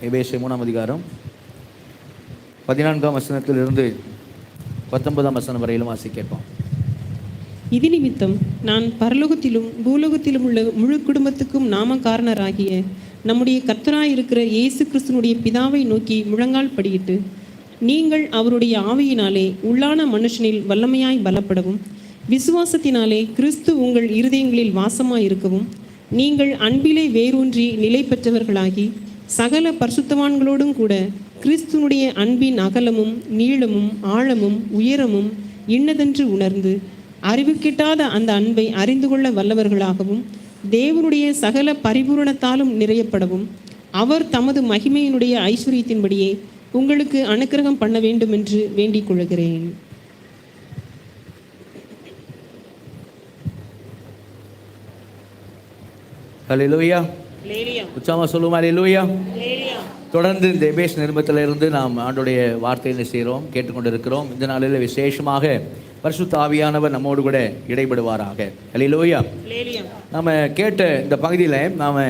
எபேசியர் 3ஆம் அதிகாரம் 14ஆம் வசனத்திலிருந்து 19ஆம் வசனம் வரையிலும் வாசிக்கப்போம். இது நிமித்தம் நான் பரலோகத்திலும் பூலோகத்திலும் உள்ள முழு குடும்பத்துக்கும் நாமக்காரனராகிய நம்முடைய கர்த்தராயிருக்கிற இயேசு கிறிஸ்துனுடைய பிதாவை நோக்கி முழங்கால் படியிட்டு, நீங்கள் அவருடைய ஆவியினாலே உள்ளான மனுஷனில் வல்லமையாய் பலப்படவும், விசுவாசத்தினாலே கிறிஸ்து உங்கள் இருதயங்களில் வாசமாயிருக்கவும், நீங்கள் அன்பிலே வேரூன்றி நிலை பெற்றவர்களாகி சகல பரிசுத்தவான்களோடும் கூட கிறிஸ்துனுடைய அன்பின் அகலமும் நீளமும் ஆழமும் உயரமும் இன்னதென்று உணர்ந்து அறிவு கிட்டாத அந்த அன்பை அறிந்து கொள்ள வல்லவர்களாகவும், தேவனுடைய சகல பரிபூரணத்தாலும் நிறையப்படவும், அவர் தமது மகிமையினுடைய ஐஸ்வர்யத்தின்படியே உங்களுக்கு அனுக்கிரகம் பண்ண வேண்டும் என்று வேண்டிக் கொள்கிறேன். ஹல்லேலூயா. உற்சாகமா சொல்லுமா ஹல்லேலூயா. தொடர்ந்து இந்த எபேசு நிருபத்திலிருந்து நாம் ஆண்டோடைய வார்த்தையை செய்கிறோம், கேட்டுக்கொண்டிருக்கிறோம். இந்த நாளில் விசேஷமாக பரிசுத்த ஆவியானவர் நம்மோடு கூட இடைபடுவாராக. ஹல்லேலூயா. நாம் கேட்ட இந்த பகுதியில் நாம்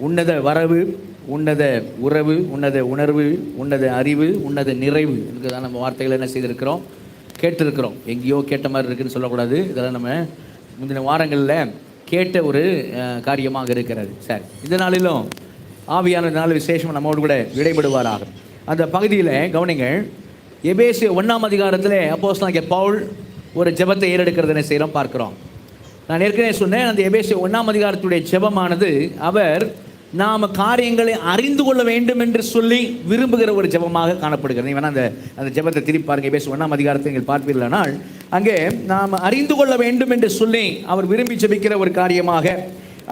உன்னத வரவு, உன்னத உறவு, உன்னத உணர்வு, உன்னத அறிவு, உன்னத நிறைவு இதுதான் நம்ம வார்த்தைகளை என்ன செய்திருக்கிறோம், கேட்டிருக்கிறோம். எங்கேயோ கேட்ட மாதிரி இருக்குதுன்னு சொல்லக்கூடாது. இதெல்லாம் நம்ம முந்தின வாரங்களில் கேட்ட ஒரு காரியமாக இருக்கிறது. சரி, இந்த நாளிலும் ஆவியான நாள் விசேஷம் நம்மோடு கூட இடைபடுவாராக. அந்த பகுதியில் கவனிங்கள். எபேசு 1ஆம் அதிகாரத்தில் அப்போஸ்தலனாகிய பவுல் ஒரு ஜெபத்தை ஏறெடுக்கிறது என்ன செய்கிறோம் பார்க்குறோம். நான் ஏற்கனவே சொன்னேன், அந்த எபேசு 1ஆம் அதிகாரத்துடைய ஜெபமானது அவர் நாம் காரியங்களை அறிந்து கொள்ள வேண்டும் என்று சொல்லி விரும்புகிற ஒரு ஜெபமாக காணப்படுகிறது. நீங்கள் வேணால் அந்த ஜெபத்தை திருப்பி பாருங்கள். எபேசு 1ஆம் அதிகாரத்தை நீங்கள் பார்ப்பீர்களானால் அங்கே நாம் அறிந்து கொள்ள வேண்டும் என்று சொல்லி அவர் விரும்பி ஜெபிக்கிற ஒரு காரியமாக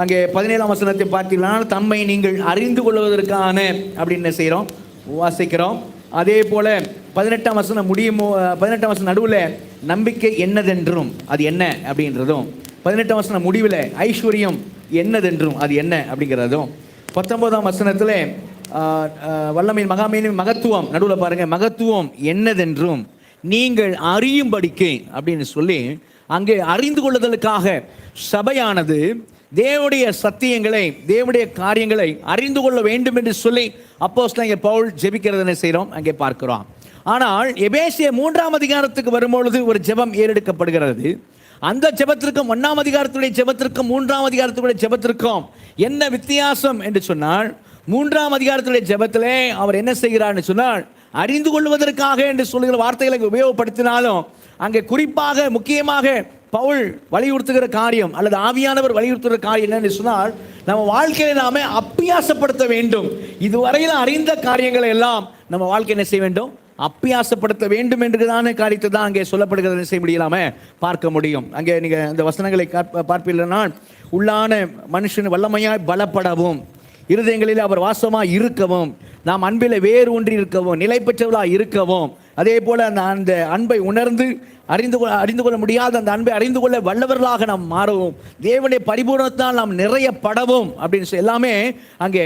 அங்கே 17ஆம் வசனத்தை பார்த்தீர்களானால் தம்மை நீங்கள் அறிந்து கொள்வதற்கான அப்படின்னு செய்கிறோம், வாசிக்கிறோம். அதே போல் 18ஆம் வசனம் முடியும், 18ஆம் வசனம் நடுவில் நம்பிக்கை என்னதென்றும் அது என்ன அப்படின்றதும், 18ஆம் வசனம் முடிவில் ஐஸ்வர்யம் என்னதென்றும் அது என்ன அப்படிங்கிறதும், 19ஆம் வசனத்தில் வல்லமையின் மகாமையின் மகத்துவம் நடுவில் பாருங்கள், மகத்துவம் என்னதென்றும் நீங்கள் அறியும்படிக்கு அப்படின்னு சொல்லி அங்கே அறிந்து கொள்ளுதலுக்காக சபையானது தேவனுடைய சத்தியங்களை, தேவனுடைய காரியங்களை அறிந்து கொள்ள வேண்டும் என்று சொல்லி அப்போஸ்தலனாகிய பவுல் ஜெபிக்கிறது என்ன செய்கிறோம் அங்கே பார்க்கிறோம். ஆனால் எபேசிய 3ஆம் அதிகாரத்துக்கு வரும்பொழுது ஒரு ஜெபம் ஏறெடுக்கப்படுகிறது. அந்த ஜெபத்திற்கும் 1ஆம் அதிகாரத்துடைய ஜெபத்திற்கும் 3ஆம் அதிகாரத்துடைய ஜெபத்திற்கும் என்ன வித்தியாசம் என்று சொன்னால், 3ஆம் அதிகாரத்துடைய ஜெபத்திலே அவர் என்ன செய்கிறார்னு சொன்னால் அறிந்து கொள்வதற்காக என்று சொல்லுகிற வார்த்தைகளை உபயோகப்படுத்தினாலும் அங்கே குறிப்பாக முக்கியமாக பவுல் வலியுறுத்துகிற காரியம் அல்லது ஆவியானவர் வலியுறுத்துகிற காரியம் என்னன்னு சொன்னால், நம்ம வாழ்க்கையை நாம அப்பியாசப்படுத்த வேண்டும். இதுவரையில் அறிந்த காரியங்களை எல்லாம் நம்ம வாழ்க்கை என்ன செய்ய வேண்டும், அப்பியாசப்படுத்த வேண்டும் என்றுதான காரியத்தை தான் அங்கே சொல்லப்படுகிறது செய்ய முடியலாம பார்க்க முடியும். அங்கே நீங்க இந்த வசனங்களை பார்ப்பீர்களானால் உள்ளான மனுஷன் வல்லமையாய் பலப்படவும், இருதயங்களில் அவர் வாசமாய் இருக்கவும், நாம் அன்பில் வேறு ஒன்றி இருக்கவும், நிலை பெற்றவர்களாக இருக்கவும், அதே போல அந்த அன்பை உணர்ந்து அறிந்து கொள்ள முடியாத அந்த அன்பை அறிந்து கொள்ள வல்லவர்களாக நாம் மாறவும், தேவனுடைய பரிபூரணத்தால் நாம் நிறையப்படவும் அப்படின்னு எல்லாமே அங்கே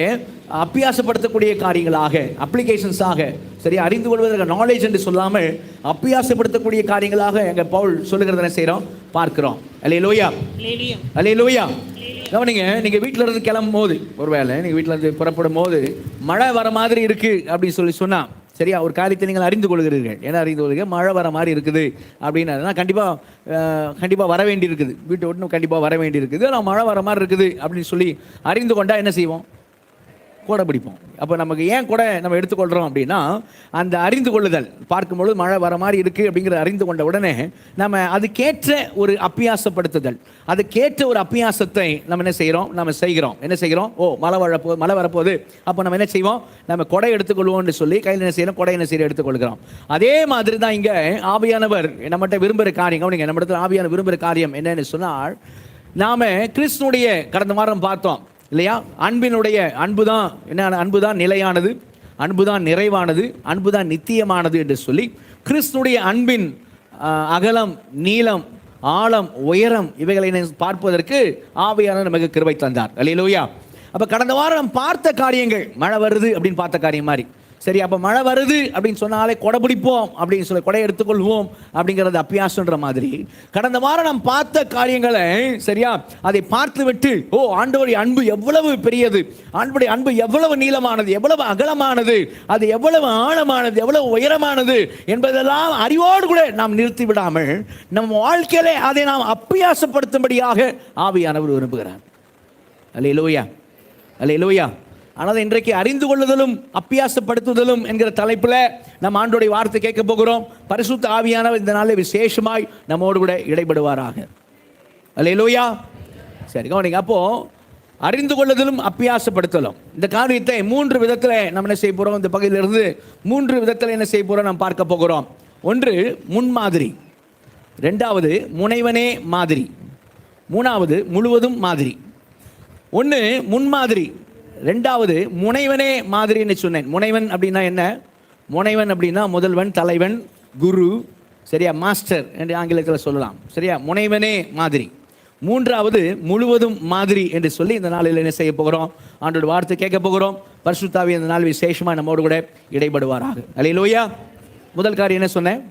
அப்பியாசப்படுத்தக்கூடிய காரியங்களாக, அப்ளிகேஷன்ஸாக, சரி, அறிந்து கொள்வதற்கு நாலேஜ் என்று சொல்லாமல் அப்பியாசப்படுத்தக்கூடிய காரியங்களாக எங்கள் பவுல் சொல்லுகிறத செய்கிறோம் பார்க்கிறோம். அல்லேலூயா, அல்லேலூயா. கவனிங்க, நீங்கள் வீட்டில் இருந்து கிளம்பும் போது, ஒருவேளை நீங்கள் வீட்டில் இருந்து புறப்படும் போது மழை வர மாதிரி இருக்குது அப்படின்னு சொன்னால், சரியா, ஒரு காரியத்தை நீங்கள் அறிந்து கொள்கிறீர்கள். என்ன அறிந்து கொள்கிறீங்க, மழை வர மாதிரி இருக்குது அப்படின்னு கண்டிப்பாக வர வேண்டி இருக்குது, வீட்டை விட்டு கண்டிப்பாக வர வேண்டி இருக்குது, நான் மழை வர மாதிரி இருக்குது அப்படின்னு சொல்லி அறிந்து கொண்டால் என்ன செய்வோம், கொடை பிடிப்போம். அப்போ நமக்கு ஏன் கொடை நம்ம எடுத்துக்கொள்கிறோம் அப்படின்னா, அந்த அறிந்து கொள்ளுதல் பார்க்கும்பொழுது மழை வர மாதிரி இருக்குது அப்படிங்கிற அறிந்து கொண்ட உடனே நம்ம அதுக்கேற்ற ஒரு அப்பியாசப்படுத்துதல், அதுக்கேற்ற ஒரு அப்பியாசத்தை நம்ம என்ன செய்கிறோம், என்ன செய்கிறோம், ஓ மழை வரப்போகுது, அப்போ நம்ம என்ன செய்வோம், நம்ம கொடை எடுத்துக்கொள்வோம்னு சொல்லி கையில் என்ன செய்யணும், கொடை என்ன செய்ய எடுத்துக்கொள்கிறோம். அதே மாதிரி தான் இங்கே ஆவியானவர் நம்மகிட்ட விரும்புகிற காரியம். கவனிங்க, நம்ம இடத்துல ஆவியானவர் விரும்புகிற காரியம் என்னன்னு சொன்னால், நாம் கிறிஸ்துனுடைய கடந்த வாரம் பார்த்தோம் இல்லையா, அன்புதான் என்ன, அன்புதான் நிலையானது, அன்புதான் நிறைவானது, அன்புதான் நித்தியமானது என்று சொல்லி கிறிஸ்துடைய அன்பின் அகலம், நீளம், ஆழம், உயரம் இவைகளை பார்ப்பதற்கு ஆவியானவர் நமக்கு கிருபை தந்தார். அல்லேலூயா. அப்போ கடந்த வாரம் பார்த்த காரியங்கள், மழை வருது அப்படின்னு பார்த்த காரியம் மாதிரி, சரி, அப்போ மழை வருது அப்படின்னு சொன்னாலே கொடை பிடிப்போம் அப்படின்னு சொல்லி கொடை எடுத்துக்கொள்வோம் அப்படிங்கிறது அப்பியாசன்ற மாதிரி கடந்த வாரம் நாம் பார்த்த காரியங்களை சரியா அதை பார்த்து விட்டு ஆண்டவருடைய அன்பு எவ்வளவு பெரியது, ஆண்டவருடைய அன்பு எவ்வளவு நீளமானது, எவ்வளவு அகலமானது, அது எவ்வளவு ஆழமானது, எவ்வளவு உயரமானது என்பதெல்லாம் அறிவோடு கூட நாம் நிறுத்தி விடாமல் நம் வாழ்க்கையிலே அதை நாம் அப்பியாசப்படுத்தும்படியாக ஆவியானவர் விரும்புகிறார். அல்லேலூயா, அல்லேலூயா. ஆனால் இன்றைக்கு அறிந்து கொள்ளுதலும் அப்பியாசப்படுத்துதலும் என்கிற தலைப்பில் நம்ம ஆண்டோடைய வார்த்தை கேட்க போகிறோம். பரிசுத்த ஆவியானவர் இந்த நாளில் விசேஷமாய் நம்மோடு கூட இடைபடுவாராக. அல்லேலூயா. சரி, கவனிங்க. அப்போ அறிந்து கொள்ளுதலும் அப்பியாசப்படுத்தலும் இந்த காரியத்தை 3 விதத்தில் நம்ம என்ன செய்ய போகிறோம், இந்த பகுதியிலிருந்து 3 விதத்தில் என்ன செய்ய போகிறோம் நம்ம பார்க்க போகிறோம். ஒன்று முன்மாதிரி, 2வது முனைவனே மாதிரி, 3வது முழுவதும் மாதிரி. ஒன்று முன்மாதிரி, 2வது முனைவனே மாதிரின்னு சொன்னேன். முனைவன் அப்படின்னா என்ன? முனைவன் அப்படின்னா முதல்வன், தலைவன், குரு, சரியா, மாஸ்டர் என்று ஆங்கிலத்தில் சொல்லலாம். சரியா, முனைவனே மாதிரி. 3வது முழுவதும் மாதிரி என்று சொல்லி இந்த நாளில் என்ன செய்ய போகிறோம், ஆண்டோட வார்த்தை கேட்க போகிறோம். பரிசுத்த ஆவி இந்த நாள் விசேஷமாக நம்மோடு கூட இடைபடுவாராக. அல்லேலூயா. முதல் காரியம் என்ன சொன்னேன்?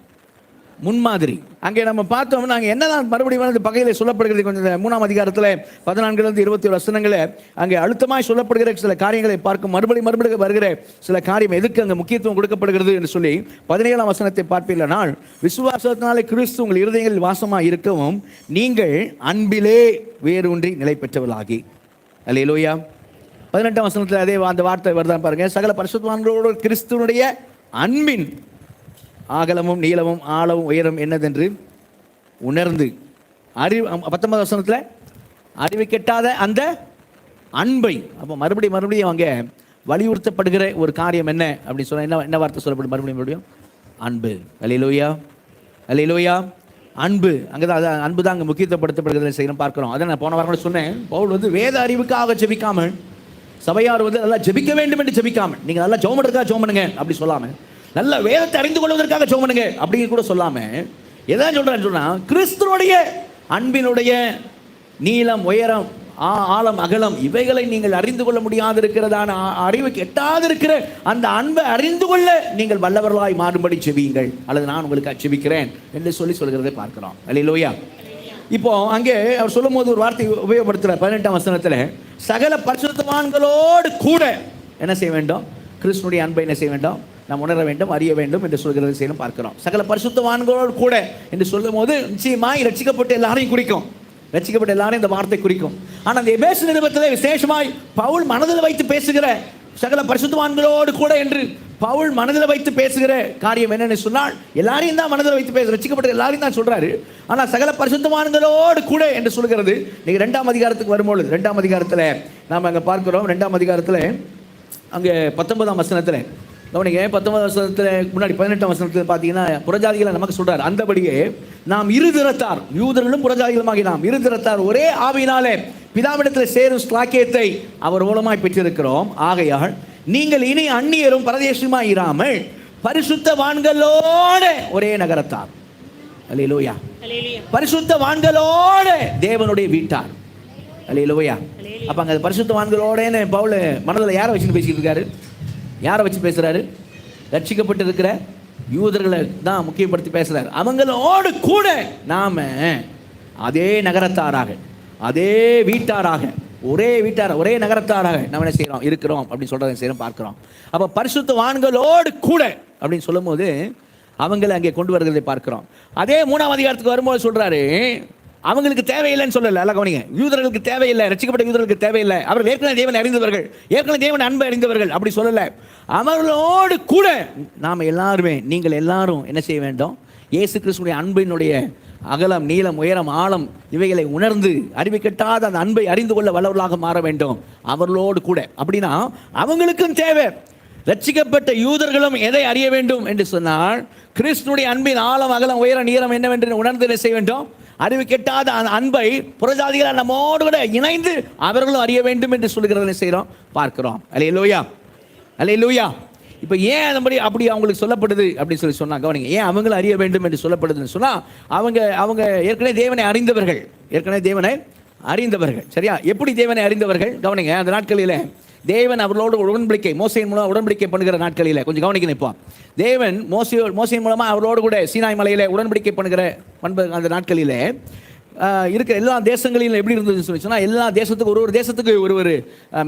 முன்மாதிரி. அங்கே நம்ம பார்த்தோம், நாங்கள் என்னதான் மறுபடியும் இந்த பகையில் சொல்லப்படுகிறது. கொஞ்சம் 3ஆம் அதிகாரத்தில் 14 27 வசனங்களை அங்கே அழுத்தமாய் சொல்லப்படுகிற சில காரியங்களை பார்க்கும். மறுபடியும் வருகிற சில காரியம் எதுக்கு அங்கே முக்கியத்துவம் கொடுக்கப்படுகிறது என்று சொல்லி 17ஆம் வசனத்தை பார்ப்பீர்களானால், விசுவாசத்தினாலே கிறிஸ்து உங்கள் இருதயங்களில் வாசமாக இருக்கவும் நீங்கள் அன்பிலே வேரூன்றி நிலை பெற்றவர்களாகி. அல்லேலூயா. 18ஆம் வசனத்தில் அதே அந்த வார்த்தை வருதான் பாருங்க. சகல பரிசுத்தவான்களோடு கிறிஸ்துவனுடைய அன்பின் ஆகலமும் நீளமும் ஆழமும் உயரம் என்னதென்று உணர்ந்து 19 வசனத்தில் அறிவு கெட்டாத அந்த அன்பை. அப்போ மறுபடியும் அங்கே வலியுறுத்தப்படுகிற ஒரு காரியம் என்ன அப்படின்னு சொன்னால் என்ன வார்த்தை சொல்லப்படும்? மறுபடியும் அன்பு. அல்லேலூயா, அல்லேலூயா. அன்பு அங்கே தான், அன்பு தான் அங்கே முக்கியத்துவப்படுத்தப்படுகிறத செய்யணும் பார்க்குறோம். அதை நான் போன வாரம் கூட சொன்னேன். பவுல் வேத அறிவுக்காக ஜெபிக்காமல், சபையார் நல்லா ஜெபிக்க வேண்டும் என்று ஜெபிக்காமல், நீங்கள் நல்லா ஜெபம் பண்ணுறதுக்காக ஜெபம் பண்ணுங்க அப்படி சொல்லாமல், நல்ல வேதத்தை அறிந்து கொள்வதற்காக ஜெபம் பண்ணுங்க அப்படின்னு கூட சொல்லாம எதான் சொல்றேன்னு சொன்னா, கிறிஸ்துவனுடைய அன்பினுடைய நீளம், உயரம், ஆழம், அகலம் இவைகளை நீங்கள் அறிந்து கொள்ள முடியாது இருக்கிறதான அறிவுக்கு எட்டாது இருக்கிற அந்த அன்பை அறிந்து கொள்ள நீங்கள் வல்லவர்களாய் மாறும்படி செவியுங்கள், அல்லது நான் உங்களுக்கு செபிக்கிறேன் என்று சொல்கிறதை பார்க்கிறோம். அல்லேலூயா. இப்போ அங்கே அவர் சொல்லும் போது ஒரு வார்த்தை உபயோகப்படுத்துறார் 18ஆம் வசனத்தில், சகல பரிசுத்தவான்களோடு கூட என்ன செய்ய வேண்டும்? கிறிஸ்துவனுடைய அன்பை என்ன செய்ய வேண்டும்? நாம் உணர வேண்டும், அறிய வேண்டும் என்று சொல்கிறது செய்யணும் பார்க்கிறோம். சகல பரிசுத்தவான்களோடு கூட என்று சொல்லும் போது நிச்சயமாய் ரட்சிக்கப்பட்ட எல்லாரையும் குறிக்கும், ரட்சிக்கப்பட்ட எல்லாரையும் இந்த வார்த்தை குறிக்கும். ஆனால் அந்த எபேசு நிருபத்தில் விசேஷமாய் பவுல் மனதில் வைத்து பேசுகிற சகல பரிசுத்தவான்களோடு கூட என்று பவுல் மனதில் வைத்து பேசுகிற காரியம் என்னன்னு சொன்னால், எல்லாரையும் தான் மனதில் வைத்து பேச, ரட்சிக்கப்பட்ட எல்லாரையும் தான் சொல்றாரு. ஆனால் சகல பரிசுத்தவான்களோடு கூட என்று சொல்கிறது. நீங்க 2ஆம் அதிகாரத்துக்கு வரும்போது 2ஆம் அதிகாரத்தில் நாம் அங்கே பார்க்கிறோம். 2ஆம் அதிகாரத்தில் அங்கே 19ஆம் வசனத்தில் கவனிங்க. 19ஆம் வசனத்தில் முன்னாடி 18ஆம் வசனத்தில் பார்த்தீங்கன்னா புறஜாதிகளை நமக்கு சொல்றார். அந்தபடியே நாம் இருதிறத்தார், யூதர்களும் புறஜாதிகளுமாகி நாம் இருதிறத்தார் ஒரே ஆவியினாலே பிதாவிடத்தில் சேரும் ஸ்லாக்கியத்தை அவர் மூலமாய் பெற்றிருக்கிறோம். ஆகையால் நீங்கள் இனி அந்நியரும் பரதேசமாய் இராமல் பரிசுத்தவான்களோட ஒரே நகரத்தார். அல்லேலூயா. பரிசுத்தவான்களோட தேவனுடைய வீட்டார். அல்லேலூயா. அப்ப அங்க பரிசுத்தவான்களோடன்னு பவுல் மனதில் யாரை வச்சுன்னு பேசிட்டு இருக்காரு? யாரை வச்சு பேசுறாரு? ரட்சிக்கப்பட்டு இருக்கிற யூதர்களை தான் முக்கியப்படுத்தி பேசுறாரு. அவங்களோடு கூட நாம அதே நகரத்தாராக, அதே வீட்டாராக, ஒரே வீட்டார், ஒரே நகரத்தாராக நம்ம என்ன செய்யறோம்? இருக்கிறோம் அப்படின்னு சொல்றதை செய்யறோம் பார்க்கிறோம். அப்ப பரிசுத்தவான்களோடு கூட அப்படின்னு சொல்லும் போது அவங்களை அங்கே கொண்டு வருகிறதை பார்க்கிறோம். அதே 3ஆம் அதிகாரத்துக்கு வரும்போது சொல்றாரு, அவங்களுக்கு தேவையில்லைன்னு சொல்லல. அல்ல கவனிங்க, யூதர்களுக்கு தேவையில்லை, ரட்சிக்கப்பட்ட யூதர்களுக்கு தேவையில்லை, அவர்கள் ஏற்கனவே தேவனை அறிந்தவர்கள், ஏற்கனவே தேவன் அன்பை அறிந்தவர்கள் அப்படி சொல்லல. அவர்களோடு கூட நாம் எல்லாருமே, நீங்கள் எல்லாரும் என்ன செய்ய வேண்டும்? இயேசு கிறிஸ்துவினுடைய அன்பினுடைய அகலம், நீளம், உயரம், ஆழம் இவைகளை உணர்ந்து அறிவு கெட்டாத அந்த அன்பை அறிந்து கொள்ள வல்லவர்களாக மாற வேண்டும் அவர்களோடு கூட. அப்படின்னா அவங்களுக்கும் தேவை. ரட்சிக்கப்பட்ட யூதர்களும் எதை அறிய வேண்டும் என்று சொன்னால், கிறிஸ்துவினுடைய அன்பின் ஆழம், அகலம், உயரம், நீளம் என்னவென்று உணர்ந்து என்ன செய்ய வேண்டும்? அறிவு கெட்டாத அந்த அன்பை புறஜாதிகள் நம்மோடு கூட இணைந்து அவர்களும் அறிய வேண்டும் என்று சொல்லுகிறதை செய்கிறோம் பார்க்கிறோம். அல்லேலூயா, அல்லேலூயா. இப்போ ஏன் அப்படி அவங்களுக்கு சொல்லப்படுது அப்படின்னு சொல்லி சொன்னாங்க. கவனிங்க, ஏன் அவங்களும் அறிய வேண்டும் என்று சொல்லப்படுதுன்னு சொன்னால், அவங்க ஏற்கனவே தேவனை அறிந்தவர்கள், ஏற்கனவே தேவனை அறிந்தவர்கள். சரியா? எப்படி தேவனை அறிந்தவர்கள்? கவனிங்க, அந்த நாட்களில் தேவன் அவர்களோடு உடன்படிக்கை மோசையின் மூலம் உடன்படிக்கை பண்ணுகிற நாட்களில் கொஞ்சம் கவனிக்கணும். இப்போ தேவன் மோசையின் மூலமாக அவர்களோடு கூட சீனாய் மலையில் உடன்படிக்கை பண்ணுகிற அந்த நாட்களில் இருக்கிற எல்லா தேசங்களிலும் எப்படி இருந்ததுன்னு சொல்லி சொன்னால், எல்லா தேசத்துக்கு ஒரு தேசத்துக்கு ஒரு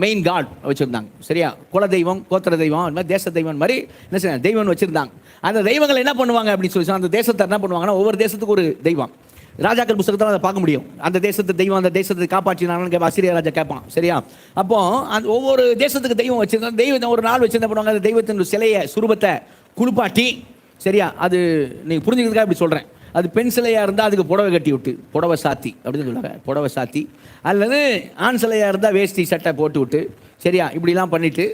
மெயின் காட் வச்சுருந்தாங்க. சரியா, குல தெய்வம், கோத்திர தெய்வம், அது மாதிரி தேச தெய்வம் மாதிரி என்ன செய்ய தெய்வம் வச்சுருந்தாங்க. அந்த தெய்வங்கள் என்ன பண்ணுவாங்க அப்படின்னு சொல்லி சொன்னால், அந்த தேசத்தை என்ன பண்ணுவாங்கன்னா ஒவ்வொரு தேசத்துக்கு ஒரு தெய்வம். ராஜாக்கள் புத்தகத்தில் அதை பார்க்க முடியும். அந்த தேசத்து தெய்வம் அந்த தேசத்தை காப்பாற்றினாங்கன்னு கேட்பான், அசிரிய ராஜா கேட்பான். சரியா, அப்போ அந்த ஒவ்வொரு தேசத்துக்கு தெய்வம் வச்சிருந்தாங்க. தெய்வத்தை ஒரு நாள் வச்சு என்ன பண்ணுவாங்க, அந்த தெய்வத்தின் சிலையை சுரூபத்தை குளிப்பாட்டி, சரியா, அது நீங்கள் புரிஞ்சுக்கிறதுக்காக இப்படி சொல்கிறேன். அது பெண் சிலையாக இருந்தால் அதுக்கு புடவை கட்டி விட்டு புடவை சாத்தி அப்படின்னு சொல்லுவாங்க, புடவை சாத்தி. அல்லது ஆண் சிலையாக இருந்தால் வேஷ்டி சட்டை போட்டு விட்டு, சரியா, இப்படிலாம் பண்ணிவிட்டு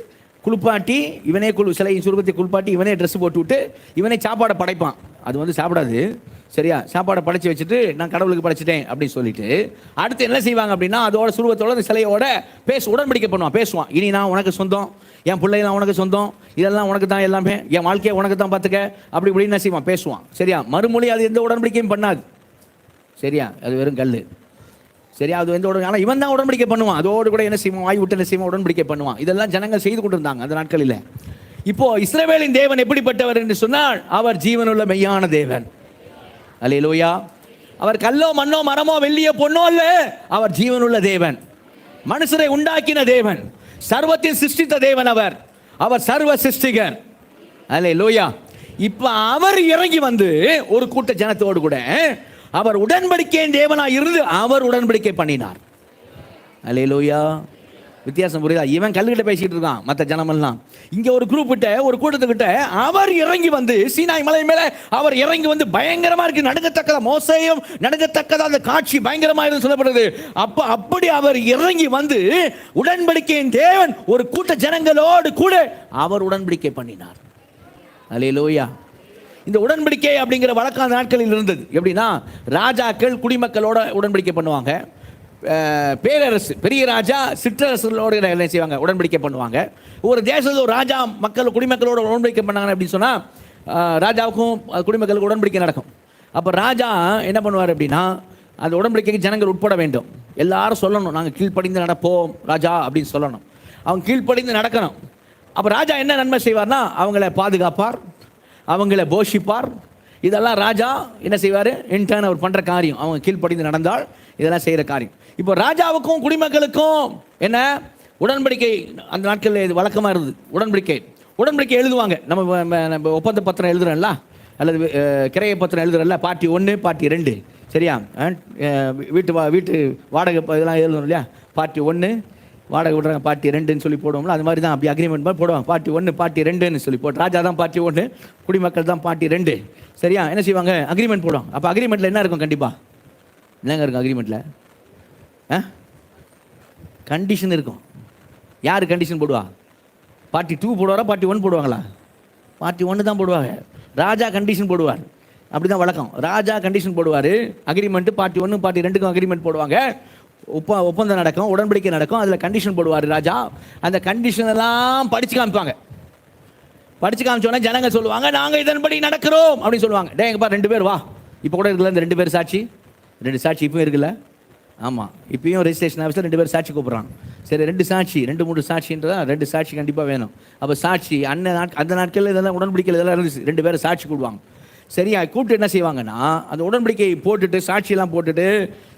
குளிப்பாட்டி இவனே சிலையின் சுரூபத்தை குளிப்பாட்டி இவனே ட்ரெஸ் போட்டு விட்டு இவனே சாப்பாடை படைப்பான். அது வந்து சாப்பிடாது. சரியா, சாப்பாடை படைச்சி வச்சுட்டு நான் கடவுளுக்கு படைச்சிட்டேன் அப்படின்னு சொல்லிட்டு அடுத்து என்ன செய்வாங்க அப்படின்னா, அதோட சுரூபத்தோட அந்த சிலையோட உடன்படிக்கை பண்ணுவான், பேசுவான். இனி நான் உனக்கு சொந்தம், என் பிள்ளைலாம் உனக்கு சொந்தம், இதெல்லாம் உனக்கு தான், எல்லாமே என் வாழ்க்கையை உனக்கு தான் பார்த்துக்க, அப்படி இப்படின்னு என்ன செய்வான், பேசுவான். சரியா, மறுமொழி அது எந்த உடன்படிக்கையும் பண்ணாது. சரியா, அது வெறும் கல். சரியா, அது எந்த ஆனால் இவன் தான் உடன்படிக்கை பண்ணுவான். அதோடு கூட என்ன செய்வான், வாய் விட்டு என்ன செய்வான், உடன்படிக்கை பண்ணுவான். இதெல்லாம் ஜனங்கள் செய்து கொண்டு இருந்தாங்க அந்த நாட்களில். இப்போ இஸ்ரவேலின் தேவன் எப்படிப்பட்டவர் என்று சொன்னால், அவர் ஜீவனுள்ள மெய்யான தேவன். அல்லேலூயா. அவர் கல்லோ மண்ணோ மரமோ வெள்ளியோ பொன்னோ அல்ல, அவர் ஜீவனுள்ள தேவன், மனுஷரை உண்டாக்கின தேவன், சர்வத்தின் சிருஷ்டித்த தேவன். அவர் சர்வ சிருஷ்டிகர். அல்லேலூயா. இப்ப அவர் இறங்கி வந்து ஒரு கூட்ட ஜனத்தோடு கூட அவர் உடன்படிக்கையின் தேவனாய் இருந்து அவர் உடன்படிக்கை பண்ணினார். அல்லேலூயா. வித்தியாசம் புரியுதா? இவன் கல்லுகிட்ட பேசிட்டு இருக்கான், மற்ற ஜனமெல்லாம் இங்க ஒரு குரூப் கிட்ட, ஒரு கூட்டத்துக்கிட்ட அவர் இறங்கி வந்து சீனாய் மலை மேல அவர் இறங்கி வந்து பயங்கரமா இருக்கு, நடுங்கத்தக்கதா, மோசையும் நடுங்கத்தக்கதா அந்த காட்சி பயங்கரமா இருந்து சொல்லப்படுது. அப்படி அவர் இறங்கி வந்து உடன்படிக்கையின் தேவன் ஒரு கூட்ட ஜனங்களோடு கூட அவர் உடன்படிக்கை பண்ணினார். அல்லேலூயா. இந்த உடன்படிக்கை அப்படிங்கிற வழக்கம் அந்த நாட்களில் இருந்தது. எப்படின்னா, ராஜாக்கள் குடிமக்களோட உடன்படிக்கை பண்ணுவாங்க, பேரரசு பெரிய ராஜா சிற்றரசுகளோடு என்ன செய்வாங்க, உடன்படிக்கை பண்ணுவாங்க. ஒரு தேசத்தில் ஒரு ராஜா மக்கள் குடிமக்களோட உடன்படிக்கை பண்ணாங்க அப்படின்னு சொன்னால், ராஜாவுக்கும் குடிமக்களுக்கு உடன்படிக்கை நடக்கும். அப்போ ராஜா என்ன பண்ணுவார் அப்படின்னா, அந்த உடன்படிக்கைக்கு ஜனங்கள் உட்பட வேண்டும். எல்லாரும் சொல்லணும், நாங்கள் கீழ்ப்படிந்து நடப்போம் ராஜா அப்படின்னு சொல்லணும். அவங்க கீழ்ப்படிந்து நடக்கணும். அப்போ ராஜா என்ன நன்மை செய்வார்னா, அவங்கள பாதுகாப்பார், அவங்கள போஷிப்பார். இதெல்லாம் ராஜா என்ன செய்வார், இன்டர்ன் அவர் பண்ணுற காரியம். அவங்க கீழ்ப்படிந்து நடந்தால் இதெல்லாம் செய்கிற காரியம். இப்போ ராஜாவுக்கும் குடிமக்களுக்கும் என்ன உடன்படிக்கை அந்த நாட்களில் இது வழக்கமாக இருந்தது. உடன்படிக்கை எழுதுவாங்க. நம்ம ஒப்பந்த பத்திரம் எழுதுறோம்ல, அல்லது கிரைய பத்திரம் எழுதுறோம்ல, பார்ட்டி 1 பார்ட்டி 2. சரியா, வீட்டு வாடகை இதெல்லாம் எழுதணும் இல்லையா, பார்ட்டி 1 வாடகை விடுறாங்க, பார்ட்டி 2ன்னு சொல்லி போடுவோம்ல, அது மாதிரி தான் அப்படி அக்ரிமெண்ட் மாதிரி போடுவாங்க. பார்ட்டி 1 பார்ட்டி 2ன்னு சொல்லி போட்டு, ராஜா தான் பார்ட்டி 1, குடிமக்கள் தான் பார்ட்டி 2. சரியா, என்ன செய்வாங்க, அக்ரிமெண்ட் போடுவாங்க. அப்போ அக்ரிமெண்ட்டில் என்ன இருக்கும், கண்டிப்பாக என்னங்க இருக்கும் அக்ரிமெண்ட்டில், கண்டிஷன் இருக்கும். யார் கண்டிஷன் போடுவா, பார்ட்டி 2 போடுவாரா, பார்ட்டி 1 போடுவாங்களா? பார்ட்டி 1 தான் போடுவாங்க. ராஜா கண்டிஷன் போடுவார். அப்படி தான் வழக்கம். ராஜா கண்டிஷன் போடுவார், அக்ரிமெண்ட்டு பார்ட்டி 1 பார்ட்டி 2க்கும் அக்ரிமெண்ட் போடுவாங்க. ஒப்பந்தம் நடக்கும், உடன்படிக்கை நடக்கும், அதில் கண்டிஷன் போடுவார் ராஜா. அந்த கண்டிஷன் எல்லாம் படித்து காமிப்பாங்க. படித்து காமிச்சோன்னே ஜனங்க சொல்லுவாங்க, நாங்கள் இதன்படி நடக்கிறோம் அப்படின்னு சொல்லுவாங்க. டே எங்கப்பா 2 பேர் வா, இப்போ கூட இருக்குல்ல இந்த 2 பேர் சாட்சி, 2 சாட்சி இப்போயும் இருக்குல்ல. ஆமாம், இப்போயும் ரெஜிஸ்ட்ரேஷன் ஆஃபீஸில் 2 பேர் சாட்சி கூப்பிட்றாங்க. சரி, 2 சாட்சி 2-3 சாட்சின்றதா, 2 சாட்சி கண்டிப்பாக வேணும். அப்போ சாட்சி அந்த நாட்களில் இதெல்லாம் உடன்படிக்கையில் இதெல்லாம் இருந்துச்சு. 2 பேர் சாட்சி கூடுவாங்க. சரியா, கூப்பிட்டு என்ன செய்வாங்கன்னா, அந்த உடன்படிக்கை போட்டுட்டு சாட்சியெல்லாம் போட்டுட்டு,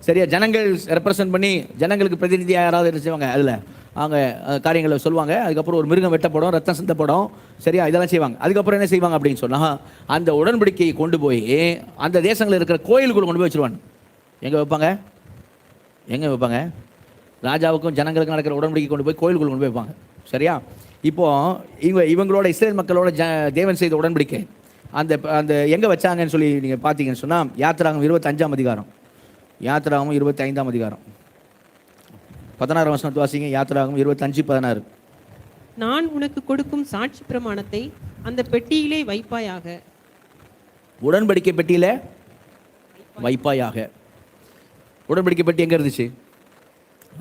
சரியா, ஜனங்கள் ரெப்ரசன்ட் பண்ணி ஜனங்களுக்கு பிரதிநிதியாக யாராவது என்ன செய்வாங்க, அதில் அவங்க காரியங்களை சொல்லுவாங்க. அதுக்கப்புறம் ஒரு மிருகம் வெட்டப்படும், ரத்தம் சிந்தப்படும். சரியா, இதெல்லாம் செய்வாங்க. அதுக்கப்புறம் என்ன செய்வாங்க அப்படின்னு சொன்னால், அந்த உடன்படிக்கையை கொண்டு போய் அந்த தேசங்களில் இருக்கிற கோயிலுக்குள்ள கொண்டு போய் வச்சுருவாங்க. எங்கே வைப்பாங்க? ராஜாவுக்கும் ஜனங்களுக்கும் நடக்கிற உடன்படிக்கை கொண்டு போய் கோயிலுக்குள்ள கொண்டு போய் வைப்பாங்க. சரியா, இப்போது இவங்களோட இஸ்ரேல் மக்களோட தேவன் செய்த உடன்படிக்கை அந்த எங்கே வச்சாங்கன்னு சொல்லி நீங்கள் பார்த்தீங்கன்னு சொன்னால், யாத்திராகமம் 25ஆம் அதிகாரம், யாத்திராகமம் 25ஆம் அதிகாரம் 16 வசனத்தை வாசிங்க. யாத்திராகமம் 25:16. நான் உனக்கு கொடுக்கும் சாட்சி பிரமாணத்தை அந்த பெட்டியிலே வைப்பாயாக. உடன்படிக்கை பெட்டியில் வைப்பாயாக. உடன்படிக்கை பெட்டி எங்கே இருந்துச்சு?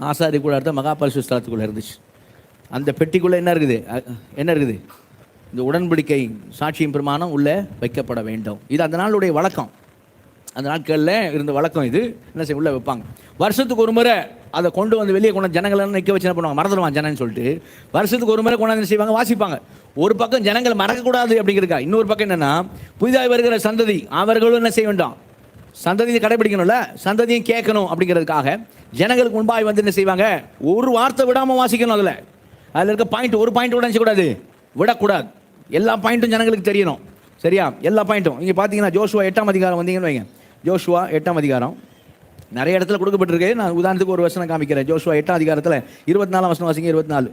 ஆசாரி கூட இருந்த மகா பரிசுத்த ஸ்தலத்துக்குள்ளே இருந்துச்சு. அந்த பெட்டிக்குள்ளே என்ன இருக்குது? இந்த உடன்படிக்கை சாட்சியும் பிரமாணம் உள்ளே வைக்கப்பட வேண்டும். இது அந்த நாளுடைய வழக்கம். அந்த நாட்களில் இருந்த வழக்கம் இது. என்ன செய்ய உள்ளே வைப்பாங்க. வருஷத்துக்கு ஒரு முறை அதை கொண்டு வந்து வெளியே கொண்டு ஜனங்களெல்லாம் நிற்க வச்சு என்ன பண்ணுவாங்க, மறந்துடுவான் ஜனன்னு சொல்லிட்டு வருஷத்துக்கு ஒரு முறை கொண்டாந்து என்ன செய்வாங்க, வாசிப்பாங்க. ஒரு பக்கம் ஜனங்கள் மறக்கக்கூடாது அப்படிங்கிறக்கா, இன்னொரு பக்கம் என்னென்னா புதிதாக வருகிற சந்ததி அவர்களும் என்ன செய்ய வேண்டாம், சந்ததியை கடைபிடிக்கணும்ல, சந்ததியும் கேட்கணும் அப்படிங்கிறதுக்காக ஜனங்களுக்கு முன்பாக வந்து என்ன செய்வாங்க, ஒரு வார்த்தை விடாமல் வாசிக்கணும். அதில் இருக்க பாயிண்ட் ஒரு பாயிண்ட் விடக்கூடாது, விடக்கூடாது. எல்லா பாயிண்ட்டும் ஜனங்களுக்கு தெரியணும். சரியா, எல்லா பாயிண்ட்டும். இங்கே பார்த்தீங்கன்னா ஜோஷுவா 8ஆம் அதிகாரம் வந்தீங்கன்னு வைங்க. ஜோஷுவா 8ஆம் அதிகாரம் நிறைய இடத்துல கொடுக்கப்பட்டிருக்கு. நான் உதாரணத்துக்கு ஒரு வசனம் காமிக்கிறேன். ஜோஷுவா 8ஆம் அதிகாரத்தில் 24ஆம் வசனம் வாசிங்க. 24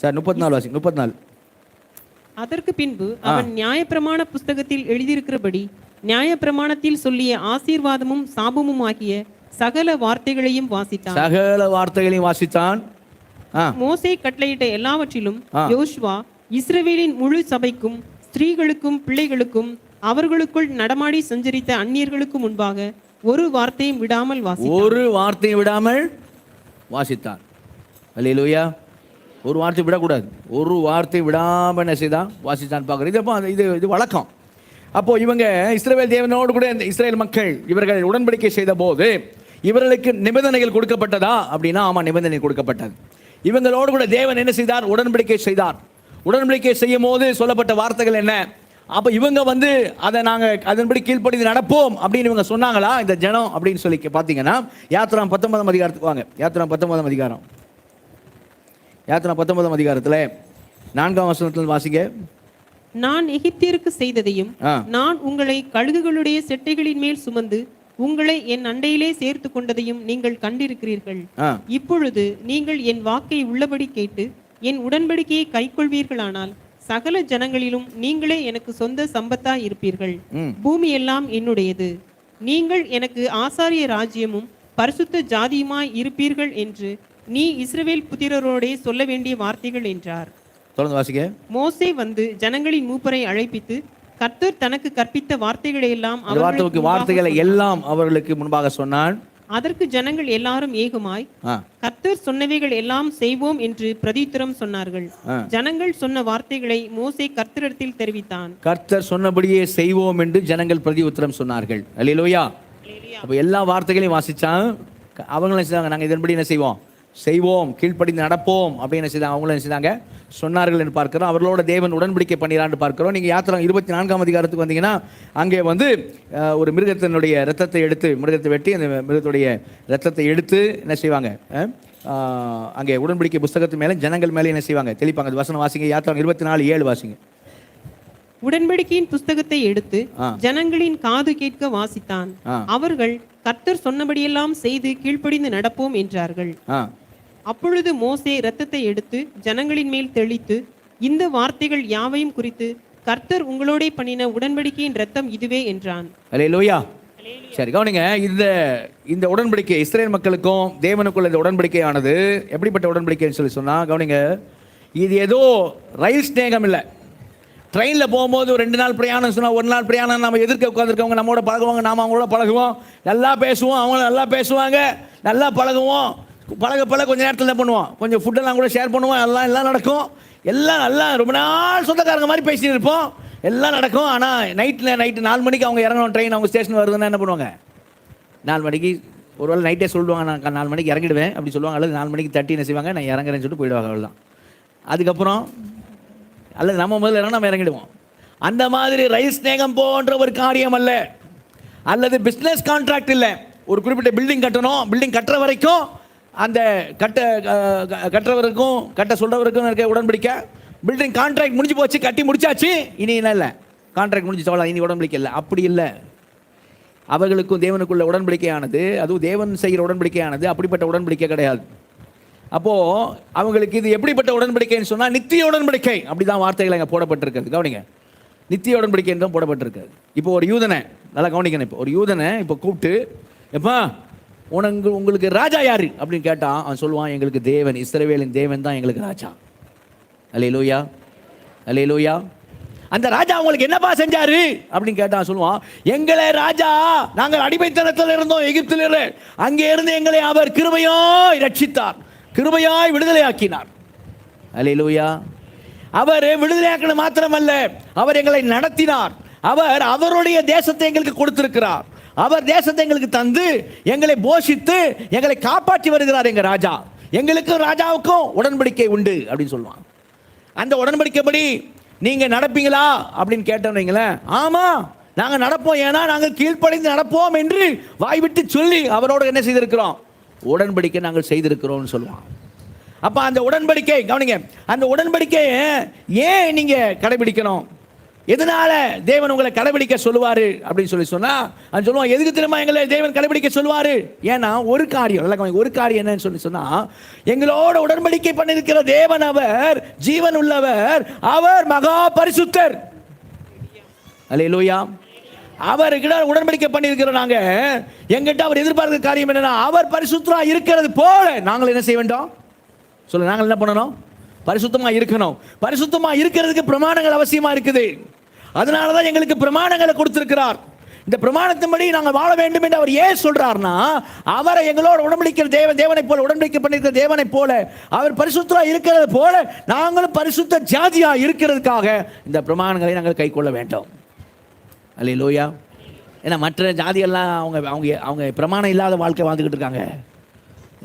சார் 34 வாசிங்க. 34. அதற்கு பின்பு அவன் நியாயப்பிரமாண புஸ்தகத்தில் எழுதியிருக்கிறபடி நியாயப்பிரமாணத்தில் சொல்லிய ஆசீர்வாதமும் சாபமும் ஆகிய சகல வார்த்தைகளையும் வாசித்தான். சகல வார்த்தைகளையும் வாசித்தான். மோசே கட்டளையிட்ட எல்லாவற்றிலும் யோசுவா இஸ்ரவேலின் முழு சபைக்கும் ஸ்திரீகளுக்கும் பிள்ளைகளுக்கும் அவர்களுக்குள் நடமாடி சஞ்சரித்த அந்நியர்களுக்கு முன்பாக ஒரு வார்த்தையும் விடாமல் வாசித்தான். ஒரு வார்த்தையும் விடாமல் வாசித்தான். அல்லேலூயா. ஒரு வார்த்தை விடக்கூடாது, ஒரு வார்த்தை விடாமல் என்ன செய்தான், வாசித்தான் பார்க்குறது. இது வழக்கம். அப்போ இவங்க இஸ்ரவேல் தேவனோடு கூட இந்த இஸ்ரேல் மக்கள் இவர்கள் உடன்படிக்கை செய்த போது இவர்களுக்கு நிபந்தனைகள் கொடுக்கப்பட்டதா அப்படின்னா ஆமாம், நிபந்தனை கொடுக்கப்பட்டது. இவங்களோடு கூட தேவன் என்ன செய்தார், உடன்படிக்கை செய்தார். உடன்படிக்கை செய்யும் போது சொல்லப்பட்ட வார்த்தைகள் என்ன, அப்போ இவங்க வந்து அதை நாங்கள் அதன்படி கீழ்ப்படிந்து நடப்போம் அப்படின்னு இவங்க சொன்னாங்களா இந்த ஜனம் அப்படின்னு சொல்லி பார்த்தீங்கன்னா யாத்திராம் 19ஆம் அதிகாரத்துக்கு வாங்க. யாத்திராம் 19ஆம் அதிகாரம். யாத்திராம் 19ஆம் அதிகாரத்தில் 4ஆம் வசனத்தில் வாசிங்க. நான் எகிப்தியருக்கு செய்ததையும் நான் உங்களை கழுகுகளுடைய செட்டைகளின் மேல் சுமந்து உங்களை என் அண்டையிலே சேர்த்து கொண்டதையும் நீங்கள் கண்டிருக்கிறீர்கள். இப்பொழுது நீங்கள் என் வாக்கை உள்ளபடி கேட்டு என் உடன்படிக்கையை கைக்கொள்வீர்களானால் சகல ஜனங்களிலும் நீங்களே எனக்கு சொந்த சம்பத்தா இருப்பீர்கள். பூமி எல்லாம் என்னுடையது. நீங்கள் எனக்கு ஆசாரிய ராஜ்யமும் பரிசுத்த ஜாதியுமாய் இருப்பீர்கள் என்று நீ இஸ்ரவேல் புத்திரரோடே சொல்ல வேண்டிய வார்த்தைகள் என்றார். தொடர்ந்து வாசிங்க. மோசே வந்து ஜனங்களின் மூப்பரை அழைப்பித்து கர்த்தர் தனக்கு கற்பித்த வார்த்தைகளை எல்லாம் அவர்களுக்கு முன்பாக சொன்னான். அதற்கு ஜனங்கள் எல்லாரும் ஏகமாய் கர்த்தர் சொன்னவைகள் எல்லாம் செய்வோம் என்று பிரதித்திரம் சொன்னார்கள். ஜனங்கள் சொன்ன வார்த்தைகளை மோசே கர்த்தரிடத்தில் தெரிவித்தான். கர்த்தர் சொன்னபடியே செய்வோம் என்று ஜனங்கள் பிரதி உத்தரம் சொன்னார்கள். அல்லேலூயா. அப்ப எல்லா வார்த்தைகளையும் வாசிச்சான். அவங்களும் செய்தாங்க, நாங்கள் இதன்படி என்ன செய்வோம், கீழ்ப்படிந்து நடப்போம் அப்படின்னு என்ன செய்தாங்க, அவங்களும் என்ன செய்தாங்க, சொன்னார்கள் என்று பார்க்கிறோம். அவர்களோட தேவன் உடன்படிக்கை பண்ணிறான்னு பார்க்கிறோம். நீங்கள் யாத்திரா 24ஆம் அதிகாரத்துக்கு வந்தீங்கன்னா அங்கே வந்து ஒரு மிருகத்தினுடைய ரத்தத்தை எடுத்து, மிருகத்தை வெட்டி அந்த மிருகத்துடைய ரத்தத்தை எடுத்து என்ன செய்வாங்க, அங்கே உடன்படிக்கை புஸ்தகத்து மேலே ஜனங்கள் மேலே என்ன செய்வாங்க, தெளிப்பாங்க. அது வசனம் வாசிங்க. யாத்திரா 24:7 வாசிங்க. உடன்படிக்கையின் புஸ்தகத்தை எடுத்து ஜனங்களின் காது கேட்க வாசித்தான். அவர்கள் கர்த்தர் சொன்னபடியெல்லாம் செய்து கீழ்ப்படிந்து நடப்போம் என்றார்கள். அப்பொழுது மோசே இரத்தத்தை எடுத்து ஜனங்களின் மேல் தெளித்து இந்த வார்த்தைகள் யாவையும் குறித்து கர்த்தர் உங்களோட பண்ணின உடன்படிக்கையின் இரத்தம் இதுவே என்றான். அல்லேலூயா. சரி, கவனிங்க. இந்த உடன்படிக்கை இஸ்ரேல் மக்களுக்கும் தேவனுக்குள்ள இந்த உடன்படிக்கையானது எப்படிப்பட்ட உடன்படிக்கைன்னு சொல்லி சொன்னா, கவனிங்க, இது ஏதோ ரயில் ஸ்நேகம் இல்லை. ட்ரெயினில் போகும்போது ஒரு 2 நாள் பிரயாணம் சொன்னால், ஒரு நாள் பிரயாணம் நம்ம எதிர்க்க உட்காந்துருக்கவங்க நம்மளோட பழகுவாங்க, நாம் அவங்களோட பழகுவோம், நல்லா பேசுவோம், அவங்களும் நல்லா பேசுவாங்க, நல்லா பழகுவோம். பழக கொஞ்சம் நேரத்தில் என்ன பண்ணுவோம், கொஞ்சம் ஃபுட்டெல்லாம் கூட ஷேர் பண்ணுவோம், எல்லாம் நடக்கும். எல்லாம் நல்லா ரொம்ப நாள் சொந்தக்காரங்க மாதிரி பேசிட்டு இருப்போம், எல்லாம் நடக்கும். ஆனால் நைட்டு 4 மணிக்கு அவங்க இறங்கணும், ட்ரெயின் அவங்க ஸ்டேஷன் வருதுன்னா என்ன பண்ணுவாங்க, 4 மணிக்கு ஒரு வேளை நைட்டே சொல்லுவாங்க, நான் 4 மணிக்கு இறங்கிடுவேன் அப்படி சொல்லுவாங்க. அல்லது 4 மணிக்கு 30 என்ன செய்வாங்க, நான் இறங்குறேன்னு சொல்லிட்டு போயிடுவாங்க. அவ்வளோதான். அதுக்கப்புறம் அல்லது நம்ம முதல்ல இறங்க நம்ம இறங்கிடுவோம். அந்த மாதிரி ரயில் ஸ்நேகம் போன்ற ஒரு காரியம் அல்ல, அல்லது பிஸ்னஸ் கான்ட்ராக்ட் இல்லை. ஒரு குறிப்பிட்ட பில்டிங் கட்டணும், பில்டிங் கட்டுற வரைக்கும் அந்த கட்டுறவருக்கும் கட்ட சொல்றவருக்கும் இருக்க உடன்படிக்கை. பில்டிங் கான்ட்ராக்ட் முடிஞ்சு போச்சு, கட்டி முடிச்சாச்சு, இனி என்ன இல்லை, கான்ட்ராக்ட் முடிஞ்சு சொல்லலாம், இனி உடன்படிக்கை இல்லை. அப்படி இல்லை. அவர்களுக்கும் தேவனுக்குள்ள உடன்படிக்கையானது, அதுவும் தேவன் செய்கிற உடன்படிக்கையானது அப்படிப்பட்ட உடன்படிக்கை கிடையாது. அப்போது அவங்களுக்கு இது எப்படிப்பட்ட உடன்படிக்கைன்னு சொன்னால் நித்திய உடன்படிக்கை. அப்படி தான் வார்த்தைகள் அங்கே போடப்பட்டிருக்கிறது. கவனிங்க, நித்திய உடன்படிக்கை என்றும் போடப்பட்டிருக்காது. இப்போ ஒரு யூதனை நல்லா கவனிக்கணும். இப்போ ஒரு யூதனை இப்போ கூப்பிட்டு, எப்பா உங்களுக்கு ராஜா யாரு அப்படின்னு கேட்டால் அவன் சொல்லுவான், எங்களுக்கு தேவன், இஸ்ரவேலின் தேவன் தான் எங்களுக்கு ராஜா. அல்லேலூயா, அல்லேலூயா. அந்த ராஜா உங்களுக்கு என்னப்பா செஞ்சாரு அப்படின்னு கேட்டான், சொல்லுவான், எங்களை ராஜா, நாங்கள் அடிமைத்தனத்தில் இருந்தோம் எகிப்தில், அங்கே இருந்து எங்களை அவர் கிருபையாய் ரட்சித்தார், கிருபையாய் விடுதலையாக்கினார். அல்லேலூயா. அவர் விடுதலையாக்கின மாத்திரமல்ல, அவர் எங்களை நடத்தினார், அவர் அவருடைய தேசத்தை எங்களுக்கு கொடுத்திருக்கிறார். அவர் தேசத்தை எங்களுக்கு தந்து எங்களை போஷித்து எங்களை காப்பாற்றி வருகிறார் எங்க ராஜா. எங்களுக்கும் ராஜாவுக்கும் உடன்படிக்கை உண்டு அப்படின்னு சொல்லுவான். அந்த உடன்படிக்கைப்படி நீங்க நடப்பீங்களா அப்படின்னு கேட்டோம். ஆமா நாங்க நடப்போம், ஏன்னா நாங்கள் கீழ்ப்படிந்து நடப்போம் என்று வாய்விட்டு சொல்லி அவரோடு என்ன செய்திருக்கிறோம், உடன்படிக்கை நாங்கள் செய்திருக்கிறோம் சொல்லுவான். அப்ப அந்த உடன்படிக்கை கவனிங்க, அந்த உடன்படிக்கையை ஏன் நீங்க கடைபிடிக்கணும், எதனால தேவன் உங்களை கடைபிடிக்க சொல்லுவாரு அப்படின்னு சொன்னா அது சொல்லுவான். எதுக்கு திரும்ப எங்களை தேவன் கடைபிடிக்க சொல்லுவாரு? ஏன்னா ஒரு காரியம், ஒரு காரியம் என்னன்னு சொன்னா, எங்களோட உடன்படிக்கை பண்ணிருக்கிற தேவன் அவர் ஜீவன் உள்ளவர், அவர் மகா பரிசுத்தர். அல்லேலூயா. அவர்கிட்ட உடன்படிக்கை பண்ணிருக்கிறோம். நாங்க எங்கிட்ட அவர் எதிர்பார்க்கிற காரியம் என்னன்னா, அவர் பரிசுத்தரா இருக்கிறது போல நாங்கள் என்ன செய்ய வேண்டும் சொல்ல, நாங்கள் என்ன பண்ணணும், பரிசுத்தமா இருக்கணும். பரிசுத்தமா இருக்கிறதுக்கு பிரமாணங்கள் அவசியமா இருக்குது. அதனாலதான் எங்களுக்கு பிரமாணங்களை கொடுத்திருக்கிறார். இந்த பிரமாணத்தின்படி நாங்கள் வாழ வேண்டும் என்று அவர் ஏன் சொல்றார்னா, அவரை எங்களோட உடன்படிக்கிற தேவனை போல, உடன்படிக்கை பண்ணிருக்கிற தேவனை போல, அவர் பரிசுத்தரா இருக்கிறது போல நாங்களும் பரிசுத்த ஜாதியா இருக்கிறதுக்காக இந்த பிரமாணங்களை நாங்கள் கை கொள்ள வேண்டும். அல்லேலூயா. ஏன்னா மற்ற ஜாதியெல்லாம் அவங்க அவங்க அவங்க பிரமாணம் இல்லாத வாழ்க்கை வாழ்ந்துக்கிட்டு இருக்காங்க.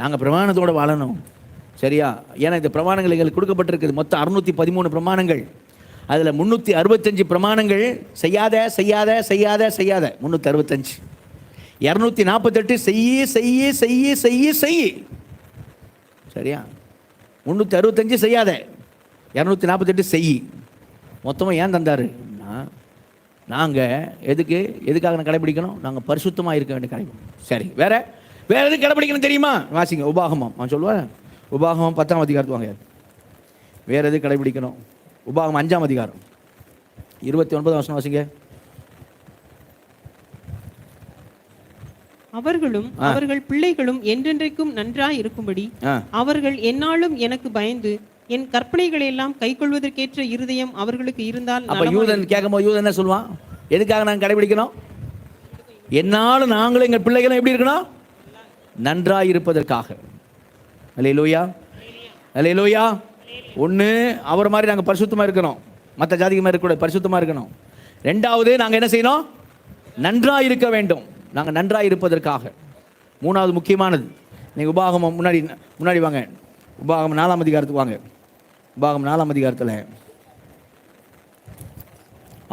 நாங்கள் பிரமாணத்தோடு வாழணும். சரியா? ஏன்னா இந்த பிரமாணங்கள் எங்களுக்கு கொடுக்கப்பட்டிருக்குது. மொத்தம் 613 பிரமாணங்கள். அதில் 365 பிரமாணங்கள் செய்யாத செய்யாத செய்யாத செய்யாத 365, 248 செய்ய செய்ய செய்ய செய்ய செய்ய. சரியா? 365 செய்யாத, 248 செய். மொத்தமாக ஏன் தந்தார்? நாங்கள் எதுக்காக நான் கடைபிடிக்கணும்? நாங்கள் பரிசுத்தமாக இருக்க வேண்டிய கடைபிடிக்கணும். சரி, வேற எதுக்கு கடைபிடிக்கணும் தெரியுமா? வாசிங்க உபாகமம். நான் சொல்லுவேன், உபாகமம் 10ஆம் அதிகாரத்து வாங்க. வேற எது கடைபிடிக்கணும்? உபாகமம் 5ஆம் அதிகாரம் 29ஆம் வசனம் வாசிங்க. அவர்களும் அவர்கள் பிள்ளைகளும் என்றென்றைக்கும் நன்றாய் இருக்கும்படி அவர்கள் எந்நாளும் எனக்கு பயந்து என் கற்பனைகளை எல்லாம் கைக்கொள்வதற்கேற்ற இருதயம் அவர்களுக்கு இருந்தால். அப்ப யூதன் கேட்கும்போது யூதன் என்ன சொல்லுவான்? எதுக்காக நாங்கள் கடைபிடிக்கணும்? என்னாலும் நாங்களும் எங்கள் பிள்ளைகளும் எப்படி இருக்கணும்? நன்றாய் இருப்பதற்காக. அல்லேலூயா, அல்லேலூயா. ஒன்று, அவர் மாதிரி நாங்கள் பரிசுத்தமாக இருக்கணும், மற்ற ஜாதிக்கு மாதிரி இருக்கக்கூடாது, பரிசுத்தமாக இருக்கணும். ரெண்டாவது, நாங்கள் என்ன செய்யணும்? நன்றாக இருக்க வேண்டும். நாங்கள் நன்றாக இருப்பதற்காக. மூணாவது முக்கியமானது, நீங்கள் உபாகமம் முன்னாடி வாங்க. உபாகமம் 4ஆம் அதிகாரத்துக்கு வாங்க. உபாகமம் 4ஆம் அதிகாரத்தில்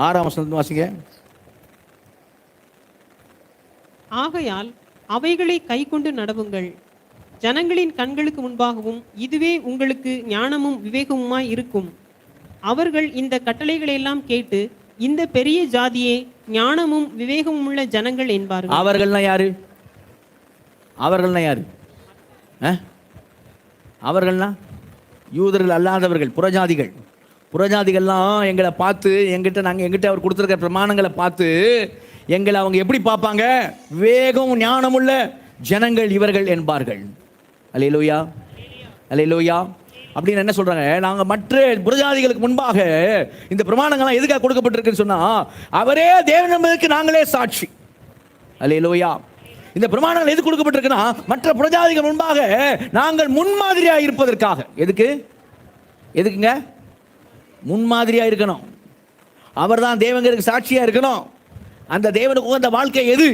6ஆம் வசனத்தை வாசிங்க. ஆகையால் அவைகளை கை கொண்டு நடவுங்கள், ஜனங்களின் கண்களுக்கு முன்பாகவும் இதுவே உங்களுக்கு ஞானமும் விவேகமுமாய் இருக்கும். அவர்கள் இந்த கட்டளைகளை எல்லாம் கேட்டு இந்த பெரிய ஜாதியே ஞானமும் விவேகமும் உள்ள ஜனங்கள் என்பார்கள். அவர்கள்னா யாரு? அவர்கள்னா யாரு? அவர்கள்னா யூதர்கள் அல்லாதவர்கள், புறஜாதிகள். புறஜாதிகள்லாம் எங்களை பார்த்து எங்கிட்ட அவர் கொடுத்துருக்க பிரமாணங்களை பார்த்து எங்களை அவங்க எப்படி பார்ப்பாங்க? விவேகம் ஞானமுள்ள ஜனங்கள் இவர்கள் என்பார்கள். அல்லேலூயா, அல்லேலூயா. அப்படின்னு என்ன சொல்றாங்க? நாங்கள் மற்ற புறஜாதிகளுக்கு முன்பாக இந்த பிரமாணங்கள்லாம் எதுக்காக கொடுக்கப்பட்டிருக்குன்னு சொன்னா, அவரே தேவன் என்பதற்கு நாங்களே சாட்சி. அல்லேலூயா. இந்த பிரமாணங்கள் எது கொடுக்கப்பட்டிருக்குன்னா, மற்ற புறஜாதிகள் முன்பாக நாங்கள் முன்மாதிரியா இருப்பதற்காக. எதுக்குங்க? முன்மாதிரியா இருக்கணும். அவர் தான் தேவங்களுக்கு சாட்சியா இருக்கணும். அந்த தேவனுக்கு உகந்த வாழ்க்கை எது,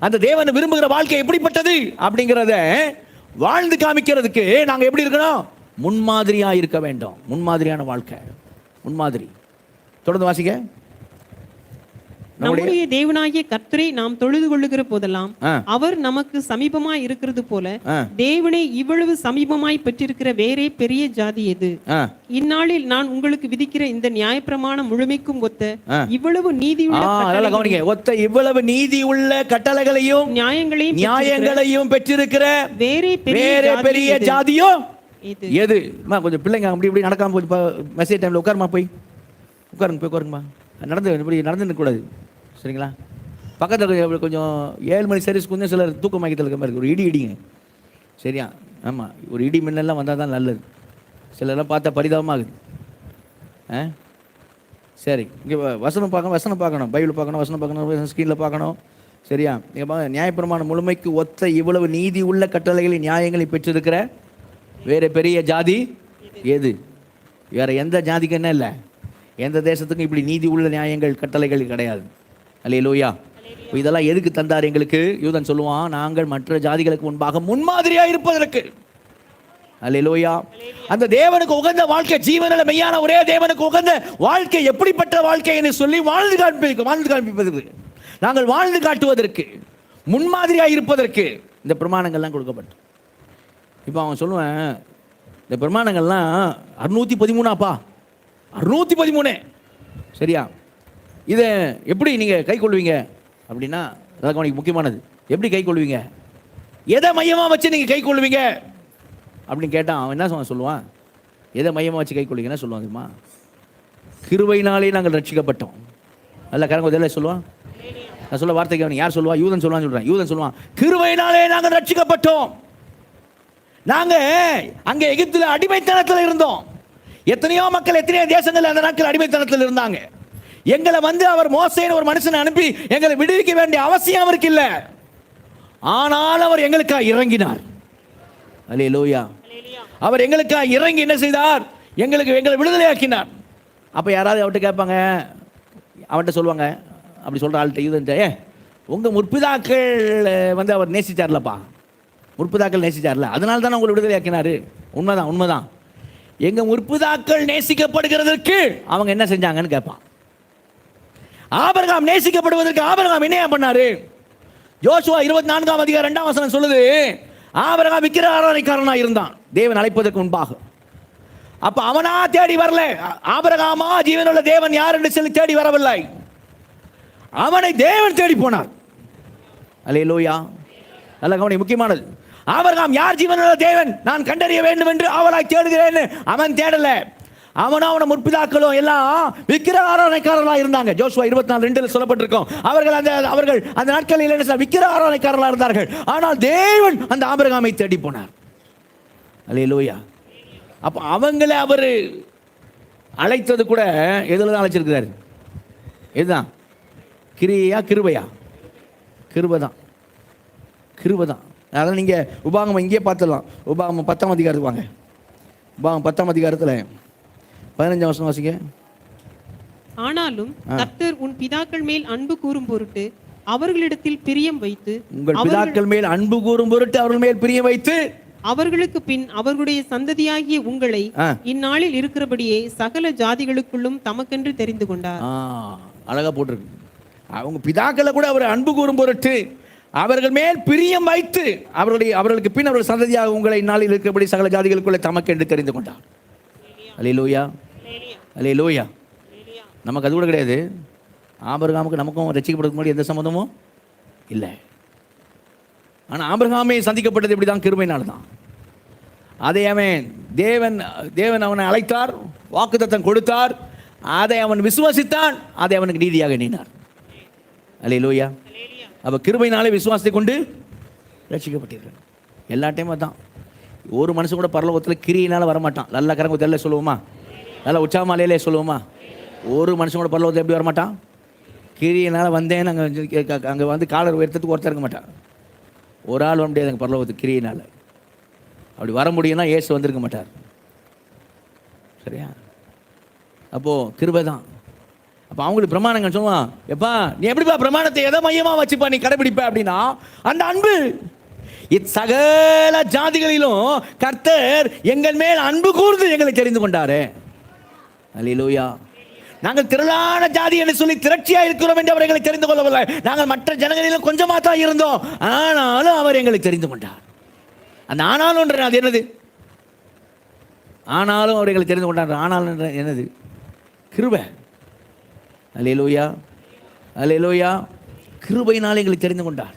அந்த தேவன் விரும்புகிற வாழ்க்கை எப்படிப்பட்டது அப்படிங்கிறத வாழ்ந்து காமிக்கிறதுக்கு நாங்க எப்படி இருக்கணும்? முன்மாதிரியா இருக்க வேண்டும். முன்மாதிரியான வாழ்க்கை, முன்மாதிரி. தொடர்ந்து வாசிக்க. நம்முடைய தேவனாகிய கர்த்தரை நாம் தொழுது கொள்ளுகிற போதெல்லாம் அவர் நமக்கு சமீபமாய் இருக்கிறது போல தேவனை இவ்வளவு சமீபமாய் பெற்றிருக்கிற வேறே பெரிய ஜாதி எது? இந்நாளில் நான் உங்களுக்கு விதிக்கிற இந்த நியாயப்பிரமாணம் முழுமைக்கும் ஒத்த இவ்வளவு நீதி உள்ள கட்டளைகளையும் நியாயங்களையும் பெற்றிருக்கிற வேறே பெரிய ஜாதியோ எது? கொஞ்சம் பிள்ளைங்க அப்படி இப்படி நடக்காம போய் மெசேஜ் டைம்ல உட்காருமா, போய் உட்காருங்கம்மா. நடந்து கூடாது, சரிங்களா? பக்கத்தில் கொஞ்சம் 7 மணி சர்வீஸ் கொஞ்சம் சிலர் தூக்க மயக்கத்தில் இருக்க மாதிரி இருக்கு. ஒரு இடிங்க, சரியா? ஆமாம், ஒரு இடி மின்னெல்லாம் வந்தால் தான் நல்லது. சிலரெல்லாம் பார்த்தா பரிதாபமாகுது. சரி, இங்கே வசனம் பார்க்கணும், பைபிள் பார்க்கணும், வசனம் பார்க்கணும், ஸ்க்ரீனில் பார்க்கணும், சரியா? நீங்கள் நியாயப்பிரமாணம் முழுமைக்கு ஒத்த இவ்வளவு நீதி உள்ள கட்டளைகளை நியாயங்களை பெற்றிருக்கிற வேற பெரிய ஜாதி எது? வேற எந்த ஜாதிக்கு என்ன இல்லை? எந்த தேசத்துக்கும் இப்படி நீதி உள்ள நியாயங்கள் கட்டளைகள் கிடையாது. அல்லேலூயா. இதெல்லாம் எதுக்கு தந்தார் எங்களுக்கு? யூதன் சொல்லுவான், நாங்கள் மற்ற ஜாதிகளுக்கு முன்பாக முன்மாதிரியா இருப்பதற்கு. அல்லேலூயா. அந்த தேவனுக்கு உகந்த வாழ்க்கை, ஜீவனில் மெய்யான ஒரே தேவனுக்கு உகந்த வாழ்க்கை எப்படிப்பட்ட வாழ்க்கை என்று சொல்லி வாழ்ந்து காண்பிப்பதற்கு, நாங்கள் வாழ்ந்து காட்டுவதற்கு, முன்மாதிரியாக இருப்பதற்கு இந்த பிரமாணங்கள்லாம் கொடுக்கப்பட்டது. இப்போ அவன் சொல்லுவேன், இந்த பிரமாணங்கள்லாம் 613 613 சரியா? இதை எப்படி நீங்கள் கை கொள்வீங்க அப்படின்னா, அதான் உனக்கு முக்கியமானது. எப்படி கை கொள்வீங்க, எதை மையமாக வச்சு நீங்கள் கை கொள்வீங்க அப்படின்னு கேட்டான். அவன் என்ன சொல்லுவான்? எதை மையமாக வச்சு கை கொள்வீங்கன்னா சொல்லுவான் தெரியுமா? கிருபையினாலே நாங்கள் ரட்சிக்கப்பட்டோம். அல்ல கரங்க இதெல்லாம் சொல்லுவான். நான் சொல்ல வார்த்தைக்கு அவன் யார் சொல்லுவா? யூதன் சொல்லுவான்னு சொல்கிறேன். யூதன் சொல்லுவான், கிருபையினாலே நாங்கள் ரட்சிக்கப்பட்டோம். நாங்கள் அங்கே எகிப்தில் அடிமைத்தனத்தில் இருந்தோம். எத்தனையோ மக்கள், எத்தனையோ தேசங்கள் அந்த நாட்கள் அடிமைத்தனத்தில் இருந்தாங்க. எங்களை அவர் மோசேன்னு ஒரு மனுஷனை அனுப்பி எங்களை விடுவிக்க வேண்டிய அவசியம் அவருக்கு இல்லை. ஆனால் அவர் எங்களுக்காக இறங்கினார். அல்லேலூயா. அவர் எங்களுக்காக இறங்கி என்ன செய்தார்? எங்களை விடுதலையாக்கினார். அப்போ யாராவது அவர்கிட்ட கேட்பாங்க, அவன்கிட்ட சொல்லுவாங்க, அப்படி சொல்கிற ஆள்கிட்ட யூதன்ட்ட, உங்கள் முற்பிதாக்கள் அவர் நேசிச்சார்லப்பா, முற்பிதாக்கள் நேசிச்சார்ல, அதனால தானே உங்களை விடுதலையாக்கினார். உண்மைதான், உண்மைதான். எங்கள் முற்பிதாக்கள் நேசிக்கப்படுகிறதுக்கு அவங்க என்ன செஞ்சாங்கன்னு கேட்பான். ஆபிரகாம் நேசிக்கப்படுவதற்கு ஆபிரகாம் என்ன பண்ணாரு? யோசுவா 24ஆம் அதிகாரம் 2ஆம் வசனம் சொல்லுது, ஆபிரகாம் விக்கிரக ஆராதனைக்காரனாக இருந்தான் தேவன் அழைப்பதற்கு முன்பாக. அப்ப அவனா தேடி வரல, ஆபிரகாமா ஜீவனுள்ள தேவன் யார் என்று சொல்லி தேடி வரவில்லை, அவனை தேவன் தேடி போனார். அல்லேலூயா. நல்ல கவனி, முக்கியமானது. ஆபிரகாம் யார் ஜீவனுள்ள தேவன் நான் கண்டறிய வேண்டும் என்று அவளாய் தேடுகிறேன் அவன் தேடல. அவனும் அவன முற்பிதாக்களும் எல்லாம் விக்கிரக ஆராதனைக்காரர்களாக இருந்தாங்க. யோசுவா 24:2 சொல்லப்பட்டிருக்கும். அவர்கள் அந்த நாட்களில் என்ன விக்கிரக ஆராதனைக்காரர்களாக இருந்தார்கள். ஆனால் தேவன் அந்த ஆபிரகாமை தேடி போனார். அல்லேலூயா. அப்போ அவங்கள அவர் அழைத்தது கூட எதில் தான் அழைச்சிருக்கிறார்? இதுதான் கிரியா கிருபையா? கிருபை தான். அதனால் நீங்கள் உபாகமம் இங்கே பார்த்துடலாம். உபாகமம் 10ஆம் அதிகாரத்துக்கு வாங்க. உபாகமம் 10ஆம் அதிகாரத்தில் 15ஆம் வசனம் வாசிங்க. ஆனாலும் கர்த்தர் உன் பிதாக்கள் மேல் அன்பு கூறும் பொருட்டு அவர்களிடத்தில் பிரியம் வைத்து, உங்கள் பிதாக்கள் மேல் அன்பு கூறும் பொருட்டு அவர்கள் மேல் பிரியம் வைத்து, அவர்களுக்கு பின் அவர்களுடைய சந்ததியாகிய உங்களை இந்நாளில் இருக்கிறபடியே சகல ஜாதிகளுக்குள்ளும் தமக்கென்று தெரிந்து கொண்டார். அழகா போட்டிருக்கு. அவங்க பிதாக்களை கூட அவர் அன்பு கூறும் பொருட்டு அவர்கள் மேல் பிரியம் வைத்து, அவர்களுக்கு பின் அவர்கள் சந்ததியாக உங்களை இந்நாளில் இருக்கிறபடி சகல ஜாதிகளுக்குள்ளே தமக்கென்று தெரிந்து கொண்டார். அல்லேலூயா. அல்லேலூயா. நமக்கு அது கூட கிடையாது. ஆபிரகாமுக்கு நமக்கும் ரட்சிக்கப்படுறதுக்கு முன்னாடி எந்த சம்மந்தமும் இல்லை. ஆனால் ஆபிரகாமே சந்திக்கப்பட்டது இப்படி தான், கிருபையினால தான். அதை தேவன் அவனை அழைத்தார், வாக்குத்தத்தம் கொடுத்தார், அதை அவன் விசுவாசித்தான், அதை அவனுக்கு நீதியாக எண்ணினார். அல்லேலூயா. அப்போ கிருபையினாலே விசுவாசத்தை கொண்டு ரட்சிக்கப்பட்டீர்கள். எல்லா டைமும் தான். ஒரு மனுஷன் கூட பரலோகத்தில் கிரியினால் வரமாட்டான். நல்ல கரங்க தெரியல சொல்லுவோமா? நல்ல உற்சாகமாலையிலே சொல்லுவோமா? ஒரு மனுஷன் கூட பரலோகத்தில் எப்படி வரமாட்டான்? கிரியினால் வந்தேன் அங்கே காலர் உயர்த்தத்துக்கு ஒருத்தர் இருக்க மாட்டான். ஒரு ஆள் வர முடியாது அங்கே பரலோகத்துக்கு கிரியினால். அப்படி வர முடியும்னா இயேசு வந்திருக்க மாட்டார். சரியா? அப்போது கிருபை தான். அப்போ அவங்களுக்கு பிரமாணங்கள் சொல்லுவான், எப்பா நீ எப்படிப்பா பிரமாணத்தை எதை மையமாக வச்சுப்பா நீ கடைபிடிப்ப அப்படின்னா, அந்த அன்பு. சகல ஜாதிகளிலும் கர்த்தர் எங்கள் மேல் அன்பு கூர்ந்து எங்களை தெரிந்து கொண்டாரு. அல்லேலூயா. நாங்கள் திரளான ஜாதி என்று சொல்லி திரட்சியா இருக்கிறோம் என்று அவர் எங்களை தெரிந்து கொள்ளவில்லை. நாங்கள் மற்ற ஜனங்களிலும் கொஞ்சமாக தான் இருந்தோம், ஆனாலும் அவர் எங்களை தெரிந்து கொண்டார். அந்த ஆனாலும் அது என்னது? ஆனாலும் அவர் எங்களை தெரிந்து கொண்டார். ஆனாலும் என்னது? கிருபை. அல்லேலூயா. அல்லேலூயா. கிருபையினாலே எங்களை தெரிந்து கொண்டார்.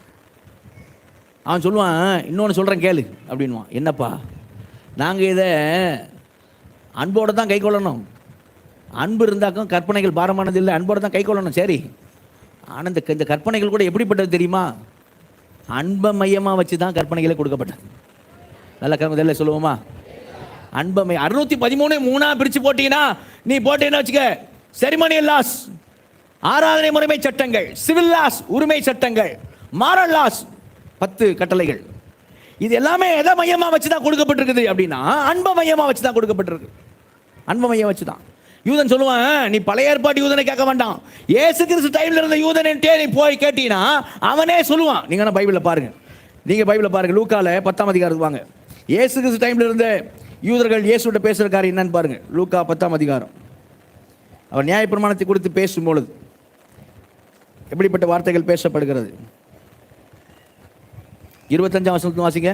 அவன் சொல்லுவான், இன்னொன்று சொல்கிறேன் கேளு அப்படின்வான். என்னப்பா? நாங்கள் இதை அன்போடு தான் கை கொள்ளணும். அன்பு இருந்தாக்கும் கற்பனைகள் பாரமானது இல்லை, அன்போடு தான் கை கொள்ளணும். சரி, ஆனால் இந்த கற்பனைகள் கூட எப்படிப்பட்டது தெரியுமா? அன்பை மையமாக வச்சு தான் கற்பனைகளே கொடுக்கப்பட்டது. நல்ல கர்மத்தில் சொல்லுவோமா? அன்பை மையம் 613 பிரித்து போட்டீங்கன்னா, நீ போட்டீங்கன்னா வச்சுக்க, செரிமோனியல் லாஸ் ஆராதனை முறைமை சட்டங்கள், சிவில் லாஸ் உரிமை சட்டங்கள், மாரல் லாஸ் 10 கட்டளைகள். இது எல்லாமே எதை மையமாக வச்சு தான் கொடுக்கப்பட்டிருக்குது அப்படின்னா, அன்பை மையமாக வச்சு தான் கொடுக்கப்பட்டிருக்கு. அன்பை மையம் வச்சு தான். யூதன் சொல்லுவான், நீ பழைய ஏற்பாட்டு யூதனை கேட்க வேண்டாம், இயேசு கிறிஸ்து டைம்ல இருந்த யூதன்ட்டே நீ போய் கேட்டீங்கன்னா அவனே சொல்லுவான். நீங்க பைபிளில் பாருங்க, நீங்க பைபிளில் பாருங்க, லூக்கால 10ஆம் அதிகாரத்துக்கு வாங்க. இயேசு கிறிஸ்து டைம்ல இருந்த யூதர்கள் இயேசுகிட்ட பேசுற காரியம் என்னன்னு பாருங்க. லூக்கா 10ஆம் அதிகாரம். அவர் நியாயப்பிரமாணத்தை குறித்து பேசும்பொழுது எப்படிப்பட்ட வார்த்தைகள் பேசப்படுகிறது? 25ஆம் வசனத்தை வாசிங்க.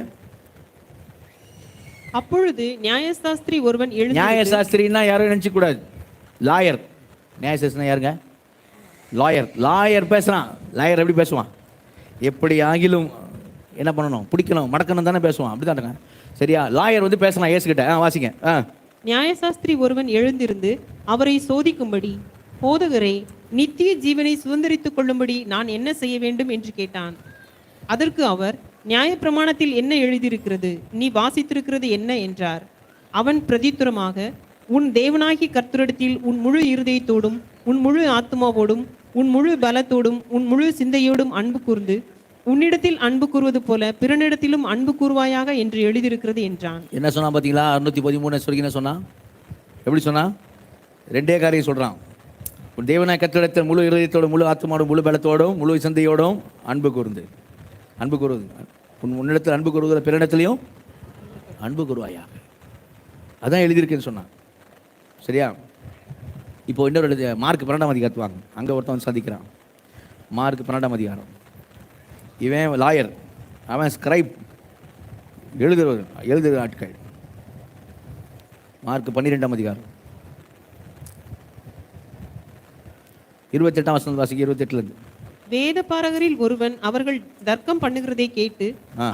அப்பொழுது நியாயசாஸ்திரி ஒருவன் எழுந்து, நியாயசாஸ்திரின்னா யாரும் நினைச்சு கூடாது, லாயர். நியாயசாஸ்திரி யாருங்க? லாயர். லாயர் பேசுறான். லாயர் எப்படி பேசுவான்? எப்படி ஆகிலும் என்ன பண்ணணும், பிடிக்கணும், மடக்கணும் தானே பேசுவான். அப்படிதானுங்க, சரியா? லாயர் வந்து பேசலாம் இயேசுகிட்ட. வாசிங்க. நியாயசாஸ்திரி ஒருவன் எழுந்திருந்து அவரை சோதிக்கும்படி, போதகரே, நித்திய ஜீவனை சுதந்திரித்துக் கொள்ளும்படி நான் என்ன செய்ய வேண்டும் என்று கேட்டான். அதற்கு அவர், நியாயப்பிரமாணத்தில் என்ன எழுதியிருக்கிறது, நீ வாசித்திருக்கிறது என்ன என்றார். அவன் பிரதித்துரமாக, உன் தேவனாகி கர்த்தரிடத்தில் உன் முழு இருதயத்தோடும் உன் முழு ஆத்மாவோடும் உன் முழு பலத்தோடும் உன் முழு சிந்தையோடும் அன்பு கூர்ந்து உன்னிடத்தில் அன்பு கூறுவது போல பிறனிடத்திலும் அன்பு கூறுவாயாக என்று எழுதியிருக்கிறது என்றான். என்ன சொன்னா பாத்தீங்களா? 613 சொல்லிங்க சொன்னா. எப்படி சொன்னா? ரெண்டே காரியம் சொல்றான். உன் தேவனாய் கர்த்தரிடத்தில் முழு இருதயத்தோடும் முழு ஆத்மாவோடும் முழு பலத்தோடும் முழு சிந்தையோடும் அன்பு கூர்ந்து. அன்பு கூறுவது, உன்னிடத்தில் அன்பு கூறுவதில் பிறனிடத்திலையும் அன்பு கூறுவாயாக. அதான் எழுதியிருக்கேன்னு சொன்னான். சரியா? இப்போ இன்னொரு மார்க் 12ஆம் அதிகாரத்து வாங்க. அங்கே ஒருத்தவன் சந்திக்கிறான். மார்க் 12ஆம் அதிகாரம். இவன் லாயர், அவன் ஸ்கிரைப், எழுதுகிற ஆட்கள். மார்க் 12ஆம் அதிகாரம் 28ஆம் வசனம் வாசிக்க. 28லேருந்து. வேத பாரகரில் ஒருவன் அவர்கள் தர்க்கம் பண்ணுகிறதை கேட்டு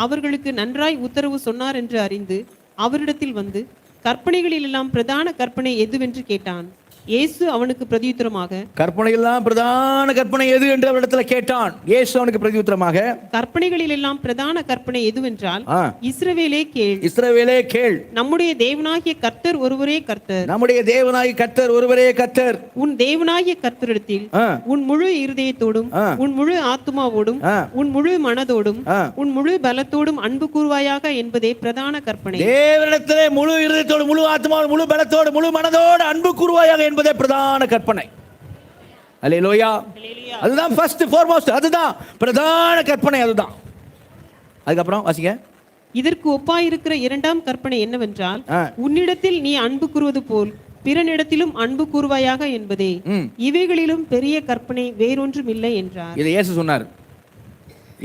அவர்களுக்கு நன்றாய் உத்தரவு சொன்னார் என்று அறிந்து அவரிடத்தில் வந்து, கற்பனைகளில் எல்லாம் பிரதான கற்பனை எதுவென்று கேட்டான். இயேசு அவனுக்கு பிரதியுத்தரமாக, கற்பனையெல்லாம் பிரதான கற்பனை எது என்று அவரிடத்தில் கேட்டான். இயேசு அவனுக்கு பிரதியுத்தரமாக, கற்பனைகளில் எல்லாம் பிரதான கற்பனை எதுவென்றால், இஸ்ரவேலே கேள், இஸ்ரவேலே கேள், நம்முடைய தேவனாகிய கர்த்தர் ஒருவரே கர்த்தர், நம்முடைய தேவனாகிய கர்த்தர் ஒருவரே கர்த்தர். உன் தேவனாகிய கர்த்தரிடத்தில் உன் முழு இருதயத்தோடும் உன் முழு ஆத்துமாவோடும் உன் முழு மனதோடும் உன் முழு பலத்தோடும் அன்பு கூறுவாயாக என்பதே பிரதான கற்பனை. தேவனிடத்திலே முழு இருதயத்தோடு முழு ஆத்துமாவோடு முழு பலத்தோடு முழு மனதோடு அன்பு கூறுவாயாக என்பதே பிரதான கற்பனை. அல்லேலூயா. அதுதான் ஃபர்ஸ்ட் ஃபார்மோஸ்ட், அதுதான் பிரதான கற்பனை, அதுதான். அதுக்கப்புறம் வாசிங்க. இதற்கு ஒப்பாயிருக்கிற இரண்டாம் கற்பனை என்னவென்றால், உன்னிடத்தில் நீ அன்பு கூறுவது போல் பிறனிடத்திலும் அன்பு கூறுவாயாக என்பதே. இவைகளிலும் பெரிய கற்பனை வேறொன்றும் இல்லை என்றார். இதை இயேசு சொன்னார்.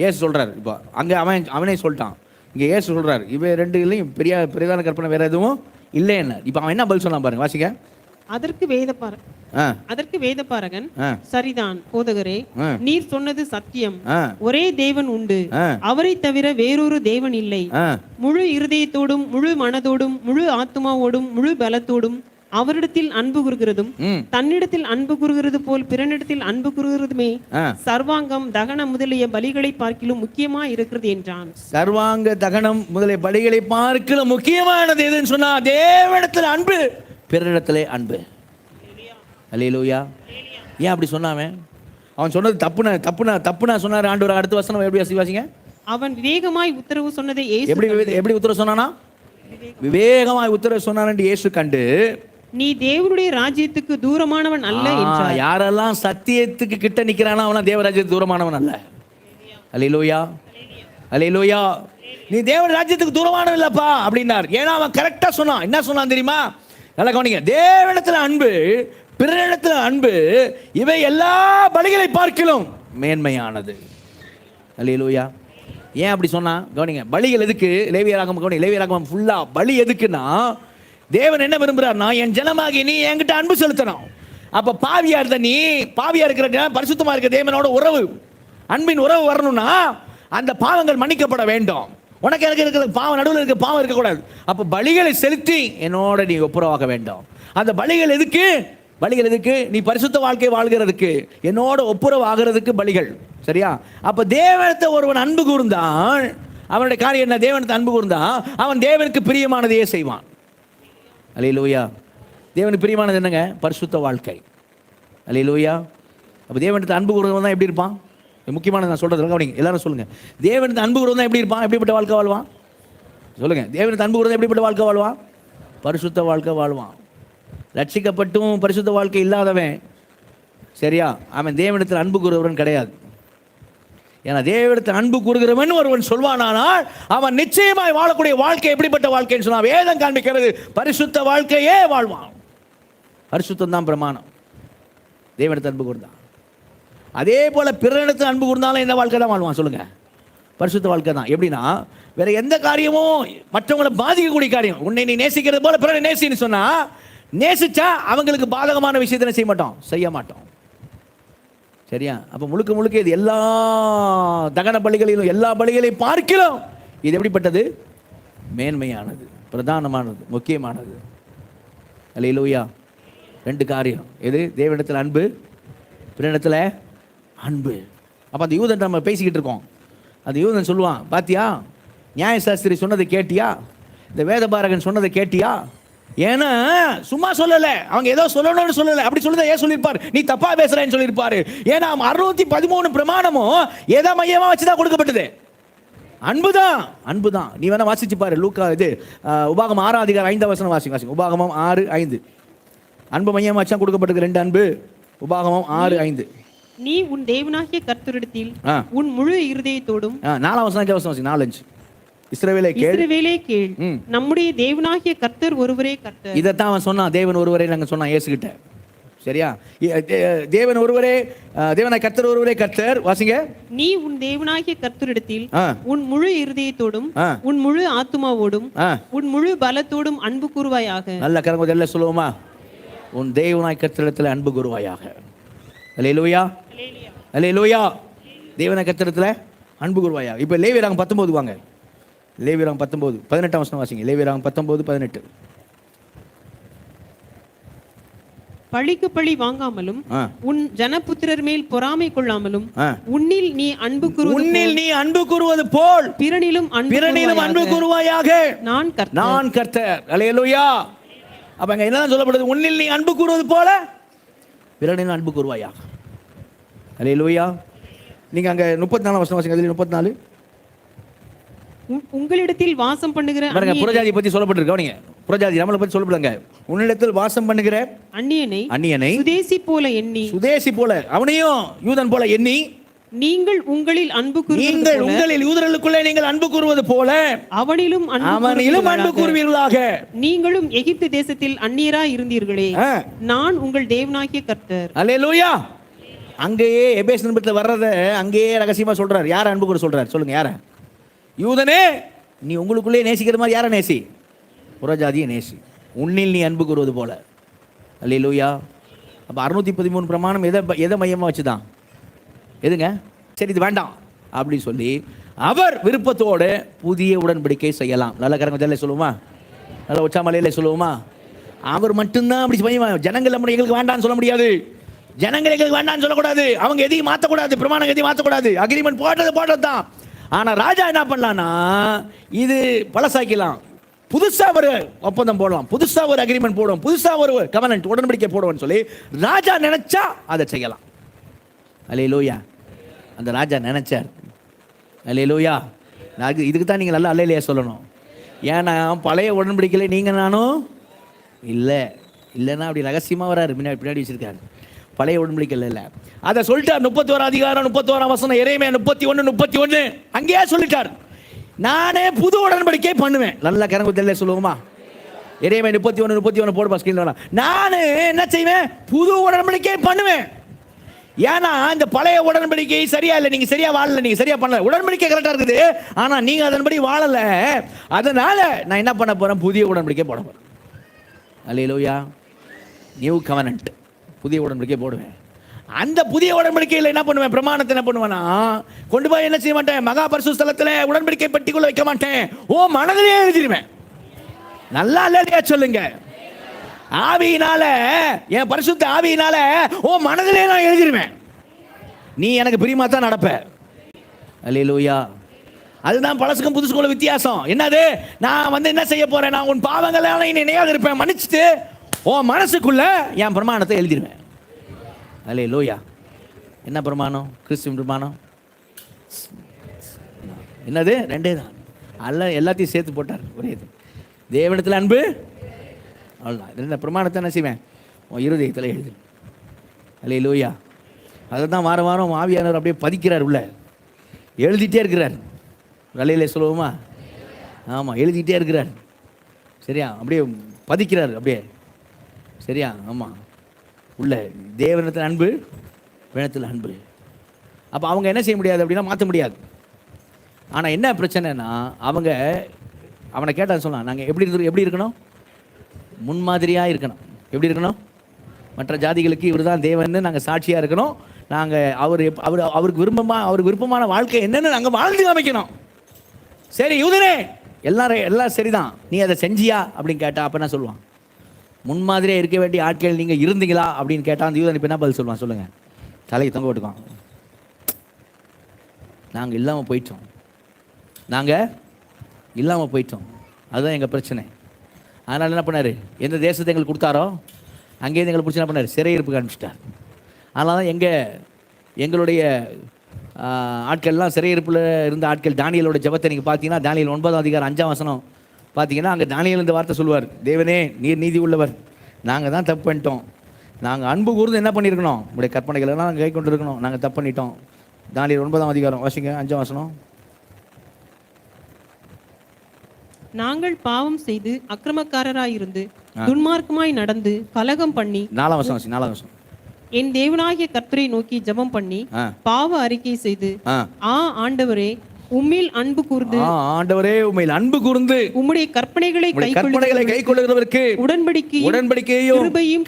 இயேசு சொல்றார். இப்போ அங்க அவனே சொல்லிட்டான். இங்க இயேசு சொல்றார், இவை ரெண்டுலையும் பெரிதான கற்பனை வேற எதுவும் இல்லை என்ன. இப்போ அவன் என்ன பதில் சொன்னான் பாருங்க, வாசிங்க. அதற்கு வேதபாரகன், சரிதான் போதகரே, நீர் சொன்னது சத்தியம். ஒரே தேவன் உண்டு, அவரை தவிர வேறொரு தேவன் இல்லை. முழு இருதயத்தோடும் முழு மனதோடும் முழு ஆத்மாவோடும் முழு பலத்தோடும் அவரிடத்தில் அன்பு கூறுகிறதும் தன்னிடத்தில் அன்பு கூறுகிறது போல் பிறனிடத்தில் அன்பு கூறுகிறதுமே சர்வாங்கம் தகனம் முதலிய பலிகளை பார்க்கிலும் முக்கியமா இருக்கிறது என்றான். சர்வாங்க தகனம் முதலிய பலிகளை பார்க்கிலும் முக்கியமானது எதுன்னு சொன்னா, தேவனிடத்தில் அன்பு, பிறரிடத்திலே அன்பு. அல்லேலூயா. ஏன் அப்படி சொன்னாவே? அவன் சொன்னது தப்புனா சொன்னார் ஆண்டவர். அடுத்த வசனம் எப்படி வாசிங்க. அவன் விவேகமாய் உத்தரவு சொன்னதை எப்படி உத்தரவு சொன்னானா? விவேகமாய் உத்தரவு சொன்னான் என்று இயேசு கண்டு, நீ தேவனுடைய ராஜ்யத்துக்கு தூரமானவன் அல்ல என்றார். யாரெல்லாம் சத்தியத்துக்கு கிட்ட நிக்கிறானா அவன் தேவராஜ்யத்துக்கு தூரமானவன் அல்ல. அல்லேலூயா, அல்லேலூயா. நீ தேவ ராஜ்யத்துக்கு தூரமானவன் இல்லப்பா அப்படின்னார். ஏன்னா அவன் கரெக்டா சொன்னான். என்ன சொன்னான் தெரியுமா? நல்லா கவனிங்க. தேவனிடத்தில் அன்பு, பிறரிடத்தில் அன்பு, இவை எல்லா பலிகளை பார்க்கிலும் மேன்மையானது. அல்லேலூயா. ஏன் அப்படி சொன்னா கவனிங்க. பலிகள் எதுக்கு? லேவியராகமம் கவனிங்க. லேவியராகமம் ஃபுல்லா பலி எதுக்குன்னா, தேவன் என்ன விரும்புறாருன்னா, என் ஜனமாகி நீ என்கிட்ட அன்பு செலுத்தணும். அப்ப பாவியா இருந்த நீ, பாவியா இருக்கிற பரிசுத்தமா இருக்க தேவனோட உறவு, அன்பின் உறவு வரணும்னா அந்த பாவங்கள் மன்னிக்கப்பட வேண்டும். உனக்கு எனக்கு இருக்கிற பாவம், நடுவில் இருக்க பாவம் இருக்கக்கூடாது. அப்ப பலிகளை செலுத்தி என்னோட நீ ஒப்புரவாக வேண்டும். அந்த பலிகள் எதுக்கு? பலிகள் எதுக்கு? நீ பரிசுத்த வாழ்க்கை வாழ்கிறதுக்கு, என்னோட ஒப்புரவு ஆகிறதுக்கு பலிகள். சரியா? அப்ப தேவனத்தை ஒருவன் அன்பு கூர்ந்தான், அவனுடைய காரியம் என்ன? தேவனத்தை அன்பு கூர்ந்தான், அவன் தேவனுக்கு பிரியமானதையே செய்வான். அல்லேலூயா. தேவனுக்கு பிரியமானது என்னங்க? பரிசுத்த வாழ்க்கை. அல்லேலூயா. அப்ப தேவனத்தை அன்பு கூர்ந்தவன் தான் எப்படி இருப்பான்? முக்கியமானது நான் சொல்றது கவனிங்க. எல்லாரும் சொல்லுங்க. தேவனுக்கு அன்பு கூர்ந்தவன் எப்படி இருப்பான்? எப்படிப்பட்ட வாழ்க்கை வாழ்வான்? சொல்லுங்க. தேவனுக்கு அன்பு கூர்ந்தவன் எப்படிப்பட்ட வாழ்க்கை வாழ்வான்? பரிசுத்த வாழ்க்கை வாழ்வான். ரட்சிக்கப்பட்டும் பரிசுத்த வாழ்க்கை இல்லாதவன், சரியா, அவன் தேவனிடத்தில் அன்பு கூறுகிறவன் கிடையாது. ஏன்னா தேவனிடத்தில் அன்பு கூறுகிறவன் ஒருவன் சொல்வானானால் அவன் நிச்சயமாய் வாழக்கூடிய வாழ்க்கை எப்படிப்பட்ட வாழ்க்கைன்னு சொன்னா வேதம் காண்பிக்கிறது, பரிசுத்த வாழ்க்கையே வாழ்வான். பரிசுத்தம் தான் பிரமாணம். தேவனிடத்தில் அன்பு கூர்ந்தான். அதே போல பிறனிடத்தில் அன்பு கூர்ந்தாலும் என்ன வாழ்க்கை தான் வாழ்வான் சொல்லுங்க? பரிசுத்த வாழ்க்கை தான். எப்படின்னா வேற எந்த காரியமும் மற்றவங்களை பாதிக்கக்கூடிய காரியம், உன்னை நீ நேசிக்கிறது போல பிறனை நேசின்னு சொன்னா, நேசிச்சா அவங்களுக்கு பாதகமான விஷயத்தை செய்ய மாட்டோம். சரியா? அப்ப முழுக்க முழுக்க இது எல்லா தகன பலிகளிலும் எல்லா பலிகளையும் பார்க்கிறோம். இது எப்படிப்பட்டது? மேன்மையானது, பிரதானமானது, முக்கியமானது. அல்லேலூயா. 2 காரியம். எது? தேவனிடத்தில் அன்பு, பிறனிடத்தில் அன்பு. அப்ப அந்த யூதன் நம்ம பேசிக்கிட்டு இருக்கோம். அந்த யூதன் சொல்லுவான், பாத்தியா நியாயசாஸ்திரி சொன்னதை கேட்டியா, இந்த வேதபாரகன் சொன்னதை கேட்டியா? ஏன்னா சும்மா சொல்லல, அவங்க ஏதோ சொல்லணும்னு சொல்லல. அப்படி சொல்லுதான் ஏன் சொல்லியிருப்பார், நீ தப்பா பேசுறேன்னு சொல்லியிருப்பாரு. ஏன்னா 613 பிரமாணமும் எதை மையமா வச்சுதான் கொடுக்கப்பட்டது? அன்புதான், அன்புதான். நீ வேணா வாசிச்சு பாரு. லூக்கா இது உபாகமம் 6 அதிகாரம் 5 வசனம் வாசிங்க. உபாகமம் 6:5. அன்பு மையமா வச்சா கொடுக்கப்பட்டது 2 அன்பு. உபாகமம் 6:5. நீ உன் தேவனாகிய கர்த்தரிடத்தில் உன் முழு இருதயத்தோடும். 4 வசனம் 4:5. இஸ்ரவேலே கேள், நம்முடைய தேவனாகிய கர்த்தர் ஒருவரே கர்த்தர். இதைத்தான் அவன் சொன்னான், தேவன் ஒருவரே நாங்க சொன்னான் இயேசுகிட்ட. சரியா? தேவன் ஒருவரே, தேவனாய் கர்த்தர் ஒருவரே கர்த்தர். வாசிங்க. நீ உன் தேவனாகிய கர்த்தரிடத்தில் உன் முழு இருதயத்தோடும் உன் முழு ஆத்துமாவோடும் உன் முழு பலத்தோடும் அன்பு கூறுவாயாக. நல்ல கரங்க எல்லாம் சொல்லுவோமா? உன் தேவனாய் கர்த்தரிடத்தில் அன்பு கூறுவாயாக. அல்லேலூயா, அல்லேலூயா. தேவனாய் கர்த்தரிடத்தில் அன்பு கூறுவாயாக. இப்போ லேவியராகமம் 19 வாங்க. லேவியராகமம் 19 18 வசனம் வாசிங்க. லேவியராகமம் 19:18. பழிக்கு பழி வாங்காமலும் உன் ஜனபுத்திரர் மேல் பொறாமை கொள்ளாமலும் உன்னில் நீ அன்பு கூறுவது போல் பிறனிலும் அன்பு கூறுவாயாக. நான் கர்த்தர். அல்லேலூயா. அப்ப அங்க என்னதான் சொல்லப்படுது? உன்னில் நீ அன்பு கூறுவது போல பிறனிலும் அன்பு கூறுவாயாக. அல்லேலூயா. நீங்க அங்க 34 வசனம் வாசிங்க. அதுல 34. உங்களிடத்தில் வாசம் பண்ணுகிற புறஜாதியை பத்தி சொல்லப்பட்டிருக்கு. கவனிங்க, புறஜாதி நம்மளை பத்தி சொல்லப்படுங்க. உன்னிடத்தில் வாசம் பண்ணுகிற அந்நியனை சுதேசி போல எண்ணி, சுதேசி போல அவனையும் யூதன் போல எண்ணி, நீங்கள் உங்களில் அன்பு நீங்கள் உங்களில் யூதர்களுக்குள்ளே நீங்கள் அன்பு கூறுவது போல அவனிலும் அன்பு கூறுவீர்களாக. நீங்களும் எகிப்து தேசத்தில் அந்நியராய் இருந்தீர்களே, நான் உங்கள் தேவனாகிய கர்த்தர். அல்லேலூயா. அங்கேயே எபேஸ் நிருபத்தில் வர்றத அங்கேயே ரகசியமா சொல்றார். யார அன்பு கூற சொல்றார் சொல்லுங்க? யார? யூதனே, நீ உங்களுக்குள்ளே நேசிக்கிற மாதிரி யாரை நேசி? புறஜாதியை நேசி. உன்னில் நீ அன்பு கூறுவது போல. அல்லேலூயா. அப்போ 613 பிரமாணம் எதை மையமாக வச்சுதான்? எதுங்க? சரி இது வேண்டாம் அப்படின்னு சொல்லி அவர் விருப்பத்தோடு புதிய உடன்படிக்கை செய்யலாம். நல்ல கரங்கத்தில் சொல்லுவோமா? நல்ல உச்சாமலையில சொல்லுவோமா? அவர் மட்டும்தான் அப்படி செய்வாங்க. ஜனங்கள் நம்ம எங்களுக்கு வேண்டாம்னு சொல்ல முடியாது. ஜனங்கள் எங்களுக்கு வேண்டாம்னு சொல்லக்கூடாது. அவங்க எதையும் மாற்றக்கூடாது. பிரமாணம் எதையும் மாற்றக்கூடாது. அக்ரிமெண்ட் போட்டது தான். ஆனா ராஜா என்ன பண்ணலாம்னா, இது பழசாக்கலாம், புதுசா ஒரு ஒப்பந்தம் போடலாம், புதுசா ஒரு அக்ரிமெண்ட் போடுவோம், புதுசா ஒரு கவர்னன்ட் உடன்படிக்கை போடுவோம்னு சொல்லி ராஜா நினைச்சா அதை செய்யலாம். அல்லேலூயா. அந்த ராஜா நினைச்சார். அல்லேலூயா. இதுக்கு தான் நீங்கள் நல்லா அல்லேலூயா சொல்லணும். ஏன்னா பழைய உடன்படிக்கையில் நீங்கள் நானும் இல்லைன்னா அப்படி ரகசியமாக வராரு, பின்னாடி வச்சிருக்காரு. பழைய உடன்படிக்கையில் இல்லை. அதை சொல்லிட்டார். 31 அதிகாரம் 31 வசனம் எரேமியா 31 அங்கேயே சொல்லிட்டார், நானே புது உடன்படிக்கை பண்ணுவேன். நல்ல கரங்குத்தல்ல சொல்லுவோமா? எரேமியா 31 போடுப்பா ஸ்கிரீன்ல. நானு என்ன செய்வேன்? புது உடன்படிக்கை பண்ணுவேன். ஏன்னா இந்த பழைய உடன்படிக்கை சரியா இல்லை, நீங்க சரியா வாழல, நீங்க சரியா பண்ணல. உடன்படிக்கை கரெக்டா இருக்குது, ஆனா நீங்க அதன்படி வாழல. அதனால நான் என்ன பண்ண போறேன்? புதிய உடன்படிக்கை போட போறேன். அல்லேலூயா. நியூ கவர்னன்ட், புதிய உடன்படிக்கை போடுவேன். அந்த புதிய உடன்படிக்கையில் என்ன பண்ணுவேன்? பிரமாணத்தை என்ன பண்ணுவேன்னா, கொண்டு போய் என்ன செய்ய மாட்டேன்? மகா பரிசுத்த ஸ்தலத்தில் உடன்படிக்கை பெட்டிக்குள்ள வைக்க மாட்டேன். ஓ மனதிலே எழுதிடுவேன். நல்லா இல்லையா சொல்லுங்க? ஆவியினால, என் பரிசுத்த ஆவியினால ஓ மனதிலே நான் எழுதிடுவேன். நீ எனக்கு பிரியமா தான் நடப்ப. அல்லேலூயா. அதுதான் பழசுக்கும் புதுசுக்கும் உள்ள வித்தியாசம். என்னது? நான் என்ன செய்ய போறேன்? நான் உன் பாவங்களால நினைவாக இருப்பேன், மன்னிச்சுட்டு உன் மனசுக்குள்ள என் பிரமாணத்தை எழுதிடுவேன். அல்லேலூயா. என்ன பிரமாணம்? கிறிஸ்துவின் பிரமாணம். என்னது? 2 தான். எல்லாத்தையும் சேர்த்து போட்டார். ஒரே இது. தேவனிடத்தில் அன்பு, அவ்வளோதான். இந்த பிரமாணத்தை என்ன செய்வேன்? உன் இருதயத்தில் எழுது. அல்லேலூயா. அதை தான் வாரம் வாரம் ஆவியானவர் அப்படியே பதிக்கிறார், உள்ள எழுதிட்டே இருக்கிறார். அல்லேலூயா சொல்லுவோமா? ஆமாம், எழுதிட்டே இருக்கிறார். சரியா? அப்படியே பதிக்கிறார் அப்படியே. சரியா? ஆமாம். உள்ள தேவனிடத்தில் அன்பு, வேணத்தில் அன்பு. அப்போ அவங்க என்ன செய்ய முடியாது அப்படின்னா மாற்ற முடியாது. ஆனால் என்ன பிரச்சனைனா, அவங்க அவனை கேட்டான்னு சொன்னான், நாங்கள் எப்படி இருக்கணும்? முன்மாதிரியாக இருக்கணும். எப்படி இருக்கணும்? மற்ற ஜாதிகளுக்கு இவர் தான் தேவன்னு நாங்கள் சாட்சியாக இருக்கணும். நாங்கள் அவருக்கு விருப்பமான வாழ்க்கை என்னன்னு நாங்கள் வாழ்ந்து காமிக்கணும். சரி யூதனே, எல்லாம் சரிதான், நீ அதை செஞ்சியா அப்படின்னு கேட்டா அப்போ என்ன சொல்லுவான்? முன்மாதிரியாக இருக்க வேண்டிய ஆட்கள் நீங்கள் இருந்தீங்களா அப்படின்னு கேட்டால் அந்த யூதன் இப்போ என்ன பதில் சொல்லுவான்? சொல்லுங்கள். தலையை தொங்க விட்டுக்கான். நாங்கள் இல்லாமல் போயிட்டோம். அதுதான் எங்கள் பிரச்சனை. அதனால் என்ன பண்ணார்? எந்த தேசத்தை எங்களுக்கு கொடுத்தாரோ அங்கேயிருந்து எங்களை பிடிச்சி என்ன பண்ணார்? சிறையிருப்புக்கு அனுப்பிச்சிட்டார். அதனால தான் எங்களுடைய ஆட்கள்லாம் சிறையிருப்பில் இருந்த ஆட்கள் தானியலோட ஜெபத்தை நீங்கள் பார்த்தீங்கன்னா, தானியல் 9ஆம் அதிகாரம் 5ஆம் வசனம் பார்த்தீங்கன்னா, அங்கே தானியல் இந்த வார்த்தை சொல்லுவார், தேவனே நீர் நீதி உள்ளவர், நாங்கள் தான் தப்பு பண்ணிட்டோம், நாங்கள் அன்பு கூர்ந்து என்ன பண்ணியிருக்கணும்? உங்களுடைய கற்பனைகளெல்லாம் நாங்கள் கை கொண்டு இருக்கணும், நாங்கள் தப்பு பண்ணிட்டோம். தானியல் 9ஆம் அதிகாரம் வாசிங்க, 5ஆம் வசனம். நாங்கள் பாவம் செய்து அக்கிரமக்காரராயிருந்து துன்மார்க்கமாய் நடந்து கலகம் பண்ணி. 4ஆம் வசனம். என் தேவனாகிய கர்த்தரை நோக்கி ஜெபம் பண்ணி பாவ அறிக்கை செய்து, ஆண்டவரே உம்மில் அன்பு கூர்ந்து, உம்முடைய கற்பனைகளை கைக்கொள்ளுகிறவருக்கு உடன்படிக்கையும் கிருபையும்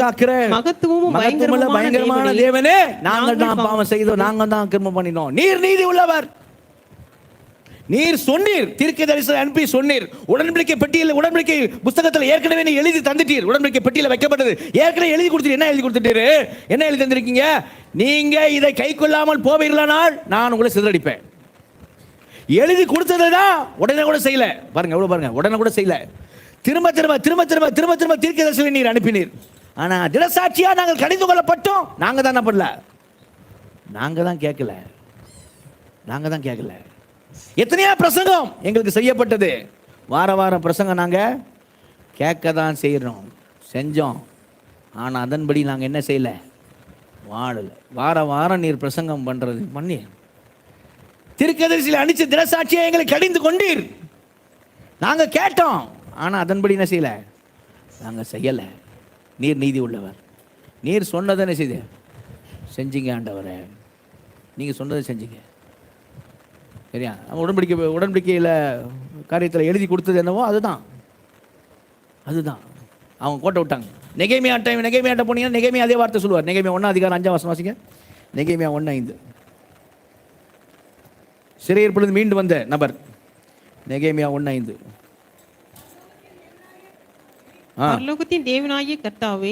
காக்கிற மகத்துவமும் பயங்கரமான தேவனே, நாங்கள் தான் பாவம் செய்தோம், நாங்கள் தான் அக்கிரமம் பண்ணினோம், நீர் நீதி உள்ளவர். நீர் சொன்னீர், தீர்க்கதரிசியை அனுப்பி சொன்னீர், உடன்படிக்கை பெட்டியில், உடன்படிக்கை புத்தகத்தில் ஏற்கனவே நீ எழுதி தந்துட்டீர், உடன்படிக்கை பெட்டியில் வைக்கப்பட்டது ஏற்கனவே எழுதி கொடுத்துட்டு, என்ன எழுதி கொடுத்துட்டீரு? என்ன எழுதி தந்திருக்கீங்க? நீங்க இதை கை கொள்ளாமல் போவீர்களானால் நான் உங்களை சிதறடிப்பேன். எழுதி கொடுத்ததுதான் உடனே கூட செய்யல. பாருங்க எவ்வளவு, பாருங்க உடனே கூட செய்யல. திரும்ப தீர்க்கதரிசியை நீர் அனுப்பினீர். ஆனா தினசாட்சியா நாங்கள் கடிந்து கொள்ளப்பட்டோம். நாங்க தான் என்ன பண்ணல? நாங்க தான் கேட்கல. எத்தனையோ பிரசங்கம் எங்களுக்கு செய்யப்பட்டது. வாரம் பிரசங்கம் நாங்கள் கேட்க தான் செஞ்சோம். ஆனால் அதன்படி நாங்கள் என்ன செய்யலை? வாழலை. வாரம் நீர் பிரசங்கம் பண்ணுறது பண்ணி தீர்க்கதரிசியில் அனுப்பிச்சு தினசாட்சியை எங்களை கடிந்து கொண்டீர். நாங்கள் கேட்டோம், ஆனால் அதன்படி என்ன செய்யலை? நாங்கள் செய்யலை. நீர் நீதி உள்ளவர், நீர் சொன்னதை என்ன செய்த? செஞ்சீங்க ஆண்டவரே, நீங்கள் சொன்னதை செஞ்சீங்க. சரியா? உடன்படிக்கையில் காரியத்தில் எழுதி கொடுத்தது என்னவோ அதுதான் அவங்க கோட்டை விட்டாங்க. நெகேமியாட்ட போனீங்கன்னா நெகேமியா அதே வார்த்தை சொல்லுவார். நெகேமியா 1ஆம் அதிகாரம் 5ஆம் வசனம் வாசிங்க. நெகேமியா 1:5. சிறையிருப்பிலிருந்து மீண்டு வந்த நபர். நெகேமியா 1:5. பரலோகத்தின் தேவனாகிய கர்த்தாவே,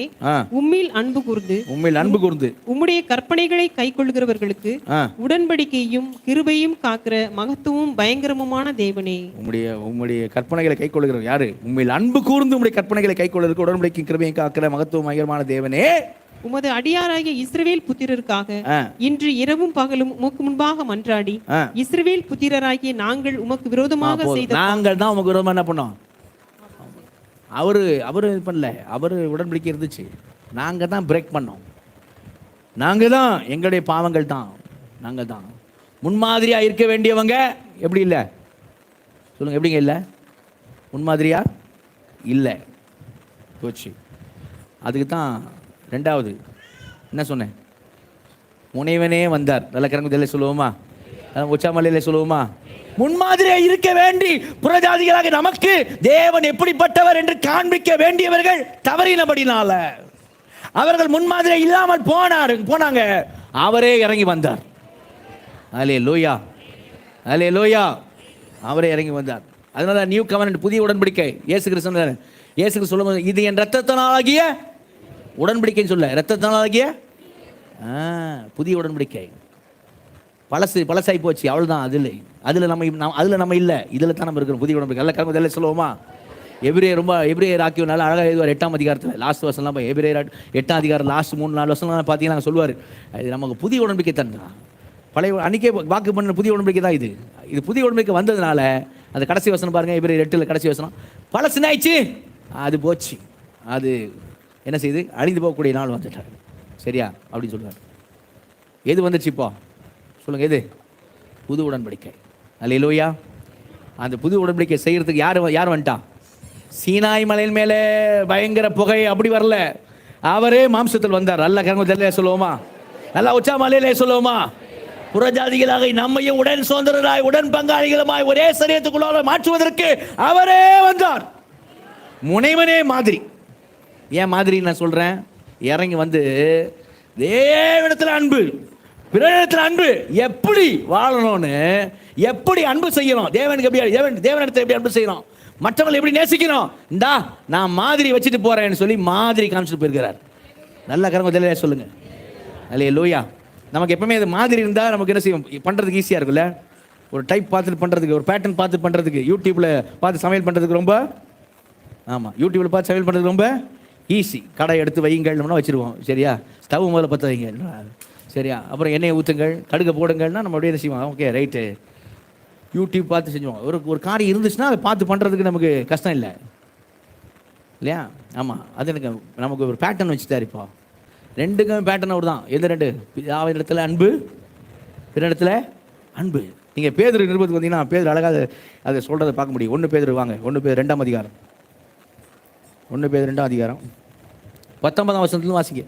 உம்மில் அன்பு கூர்ந்து உம்முடைய கற்பனைகளை கைக்கொள்ளுகிறவர்களுக்கு உடன்படிக்கையும் கிருபையும் காக்கிற மகத்துவமும் பயங்கரமுமான தேவனே. உம்முடைய கற்பனைகளை கைக்கொள்ளுகிற யாரு? உம்மில் அன்பு கூர்ந்து உம்முடைய கற்பனைகளை கைக்கொள்ளுகிற உடன்படிக்கையும் கிருபையும் காக்கிற மகத்துவம் பயங்கரமான தேவனே, உமது அடியாராகிய இஸ்ரவேல் புத்திரருக்காக இன்று இரவும் பகலும் உமக்கு முன்பாக மன்றாடி, இஸ்ரவேல் புத்திரராகிய நாங்கள் உமக்கு விரோதமாக செய்த, நாங்கள் தான் உமக்கு விரோதமாக என்ன பண்ணோம்? அவரு இது பண்ணல, அவரு உடன்படிக்கை இருந்துச்சு, நாங்கள் தான் பிரேக் பண்ணோம். நாங்கள் தான், எங்களுடைய பாவங்கள் தான், நாங்கள் தான் முன்மாதிரியாக இருக்க வேண்டியவங்க. எப்படி இல்லை சொல்லுங்க? எப்படிங்க இல்லை? முன்மாதிரியா இல்லை போச்சு. அதுக்கு தான் 2வது என்ன சொன்னேன்? முனைவனே வந்தார். நல்ல கரங்குதலே சொல்லுவோமா? உச்சாமலையில சொல்லுவோமா? முன்மாதிரியாக இருக்க வேண்டி புறஜாதிகளாக நமக்கு தேவன் எப்படிப்பட்டவர் என்று காண்பிக்க வேண்டியவர்கள் தவறினபடினால அவர்கள் முன்மாதிரியாக இல்லாமல் போனாங்க. அவரே இறங்கி வந்தார். அல்லேலூயா, அல்லேலூயா. அவரே இறங்கி வந்தார். அதனால நியூ கவர்னன்ட், புதிய உடன்படிக்கை. இயேசு கிறிஸ்து சொல்லும்போது இது என் இரத்தத்தினாலாகிய உடன்படிக்கைன்னு சொல்ல, இரத்தத்தினாலாகிய புதிய உடன்படிக்கை. பழசாகி போச்சு, அவ்வளோதான். அதில் நம்ம இல்லை, இதில் தான் நம்ம இருக்கிறோம். புதிய உடன்படிக்கை நல்ல கர்மம் இதெல்லாம் சொல்லுவோமா? எபிரேயர் ஆக்கியனால அழகாக எழுதுவார் 8ஆம் அதிகாரத்தில் லாஸ்ட் வருஷம்லாம். எபிரேயர் 8ஆம் அதிகாரம் லாஸ்ட் 3-4 வருஷம்லாம் பார்த்தீங்கன்னா சொல்லுவார், இது நமக்கு புதிய உடன்படிக்கை தந்தான். பழைய அன்றைக்கே வாக்கு பண்ண புதிய உடன்படிக்கை தான் இது புதிய உடன்படிக்கை வந்ததுனால அந்த கடைசி வசனம் பாருங்கள், எபிரேயர் 8 கடைசி வசனம், பழசுனாயிடுச்சு, அது போச்சு, அது என்ன செய்யுது? அழிந்து போகக்கூடிய நாள் வந்துட்டார். சரியா? அப்படின்னு சொல்லுவார். எது வந்துச்சு இப்போ சொல்லுங்க? எது? புது உடன்படிக்கை. அல்லேலூயா. அந்த புது உடன்படிக்கை செய்யறதுக்கு யார் வந்துட்டான்? சீனாய் மலையின் மேலே பயங்கர புகை அப்படி வரல, அவரே மாம்சத்தில் வந்தார். நல்ல கரங்கத்திலே சொல்லுவோமா? நல்லா உச்சா மலையிலே சொல்லுவோமா? புறஜாதிகளாக நம்மையும் உடன் சுதந்திரராய் உடன் பங்காளிகளுமாய் ஒரே சரீரத்துக்குள்ளாக மாற்றுவதற்கு அவரே வந்தார். முனைவனே மாதிரி. ஏன் மாதிரி நான் சொல்றேன்? இறங்கி வந்து தேவனிடத்தில் அன்பு, பிறரிடத்தில் அன்பு, எப்படி வாழணும்னு, எப்படி அன்பு செய்யணும், தேவனுக்கு எப்படி, தேவனிடத்தில் எப்படி அன்பு செய்யணும், மற்றவங்களை எப்படி நேசிக்கணும், இந்தா நான் மாதிரி வச்சுட்டு போறேன்னு சொல்லி மாதிரி காமிச்சிட்டு போயிருக்கிறார். நல்ல கரங்க சொல்லுங்க. அல்லேலூயா. நமக்கு எப்பவுமே அது மாதிரி இருந்தால் நமக்கு என்ன செய்யும்? பண்ணுறதுக்கு ஈஸியாக இருக்குல்ல. ஒரு டைப் பார்த்துட்டு பண்ணுறதுக்கு, ஒரு பேட்டர்ன் பார்த்து பண்ணுறதுக்கு, யூடியூப்பில் பார்த்து சமையல் பண்ணுறதுக்கு ரொம்ப, ஆமாம், யூடியூப்பில் பார்த்து சமையல் பண்ணுறதுக்கு ரொம்ப ஈஸி. கடை எடுத்து வையுங்கள்னா வச்சுருவோம். சரியா? ஸ்டவ் முதல்ல பற்ற வைங்க. சரியா? அப்புறம் எண்ணெயை ஊற்றுங்கள், கடுகை போடுங்கள்னா நம்ம அப்படியே என்ன செய்வோம்? ஓகே ரைட்டு, யூடியூப் பார்த்து செஞ்சுவோம். ஒரு காரியம் இருந்துச்சுன்னா அதை பார்த்து பண்ணுறதுக்கு நமக்கு கஷ்டம் இல்லை இல்லையா? ஆமாம், அது எனக்கு நமக்கு ஒரு பேட்டர்ன் வச்சுட்டார். இப்போ ரெண்டுக்கும் பேட்டர்ன் அவர் தான். எந்த ரெண்டு? இடத்துல அன்பு, பிற இடத்துல அன்பு. நீங்கள் பேதுரு நிருபத்துக்கு வந்தீங்கன்னா பேதுரு அழகாக அதை சொல்கிறத பார்க்க முடியும். 1 பேதுரு வாங்க, 1 பேதுரு 2ஆம் அதிகாரம், 1 பேதுரு 2ஆம் அதிகாரம் 19ஆம் வசனத்துல வாசிங்க.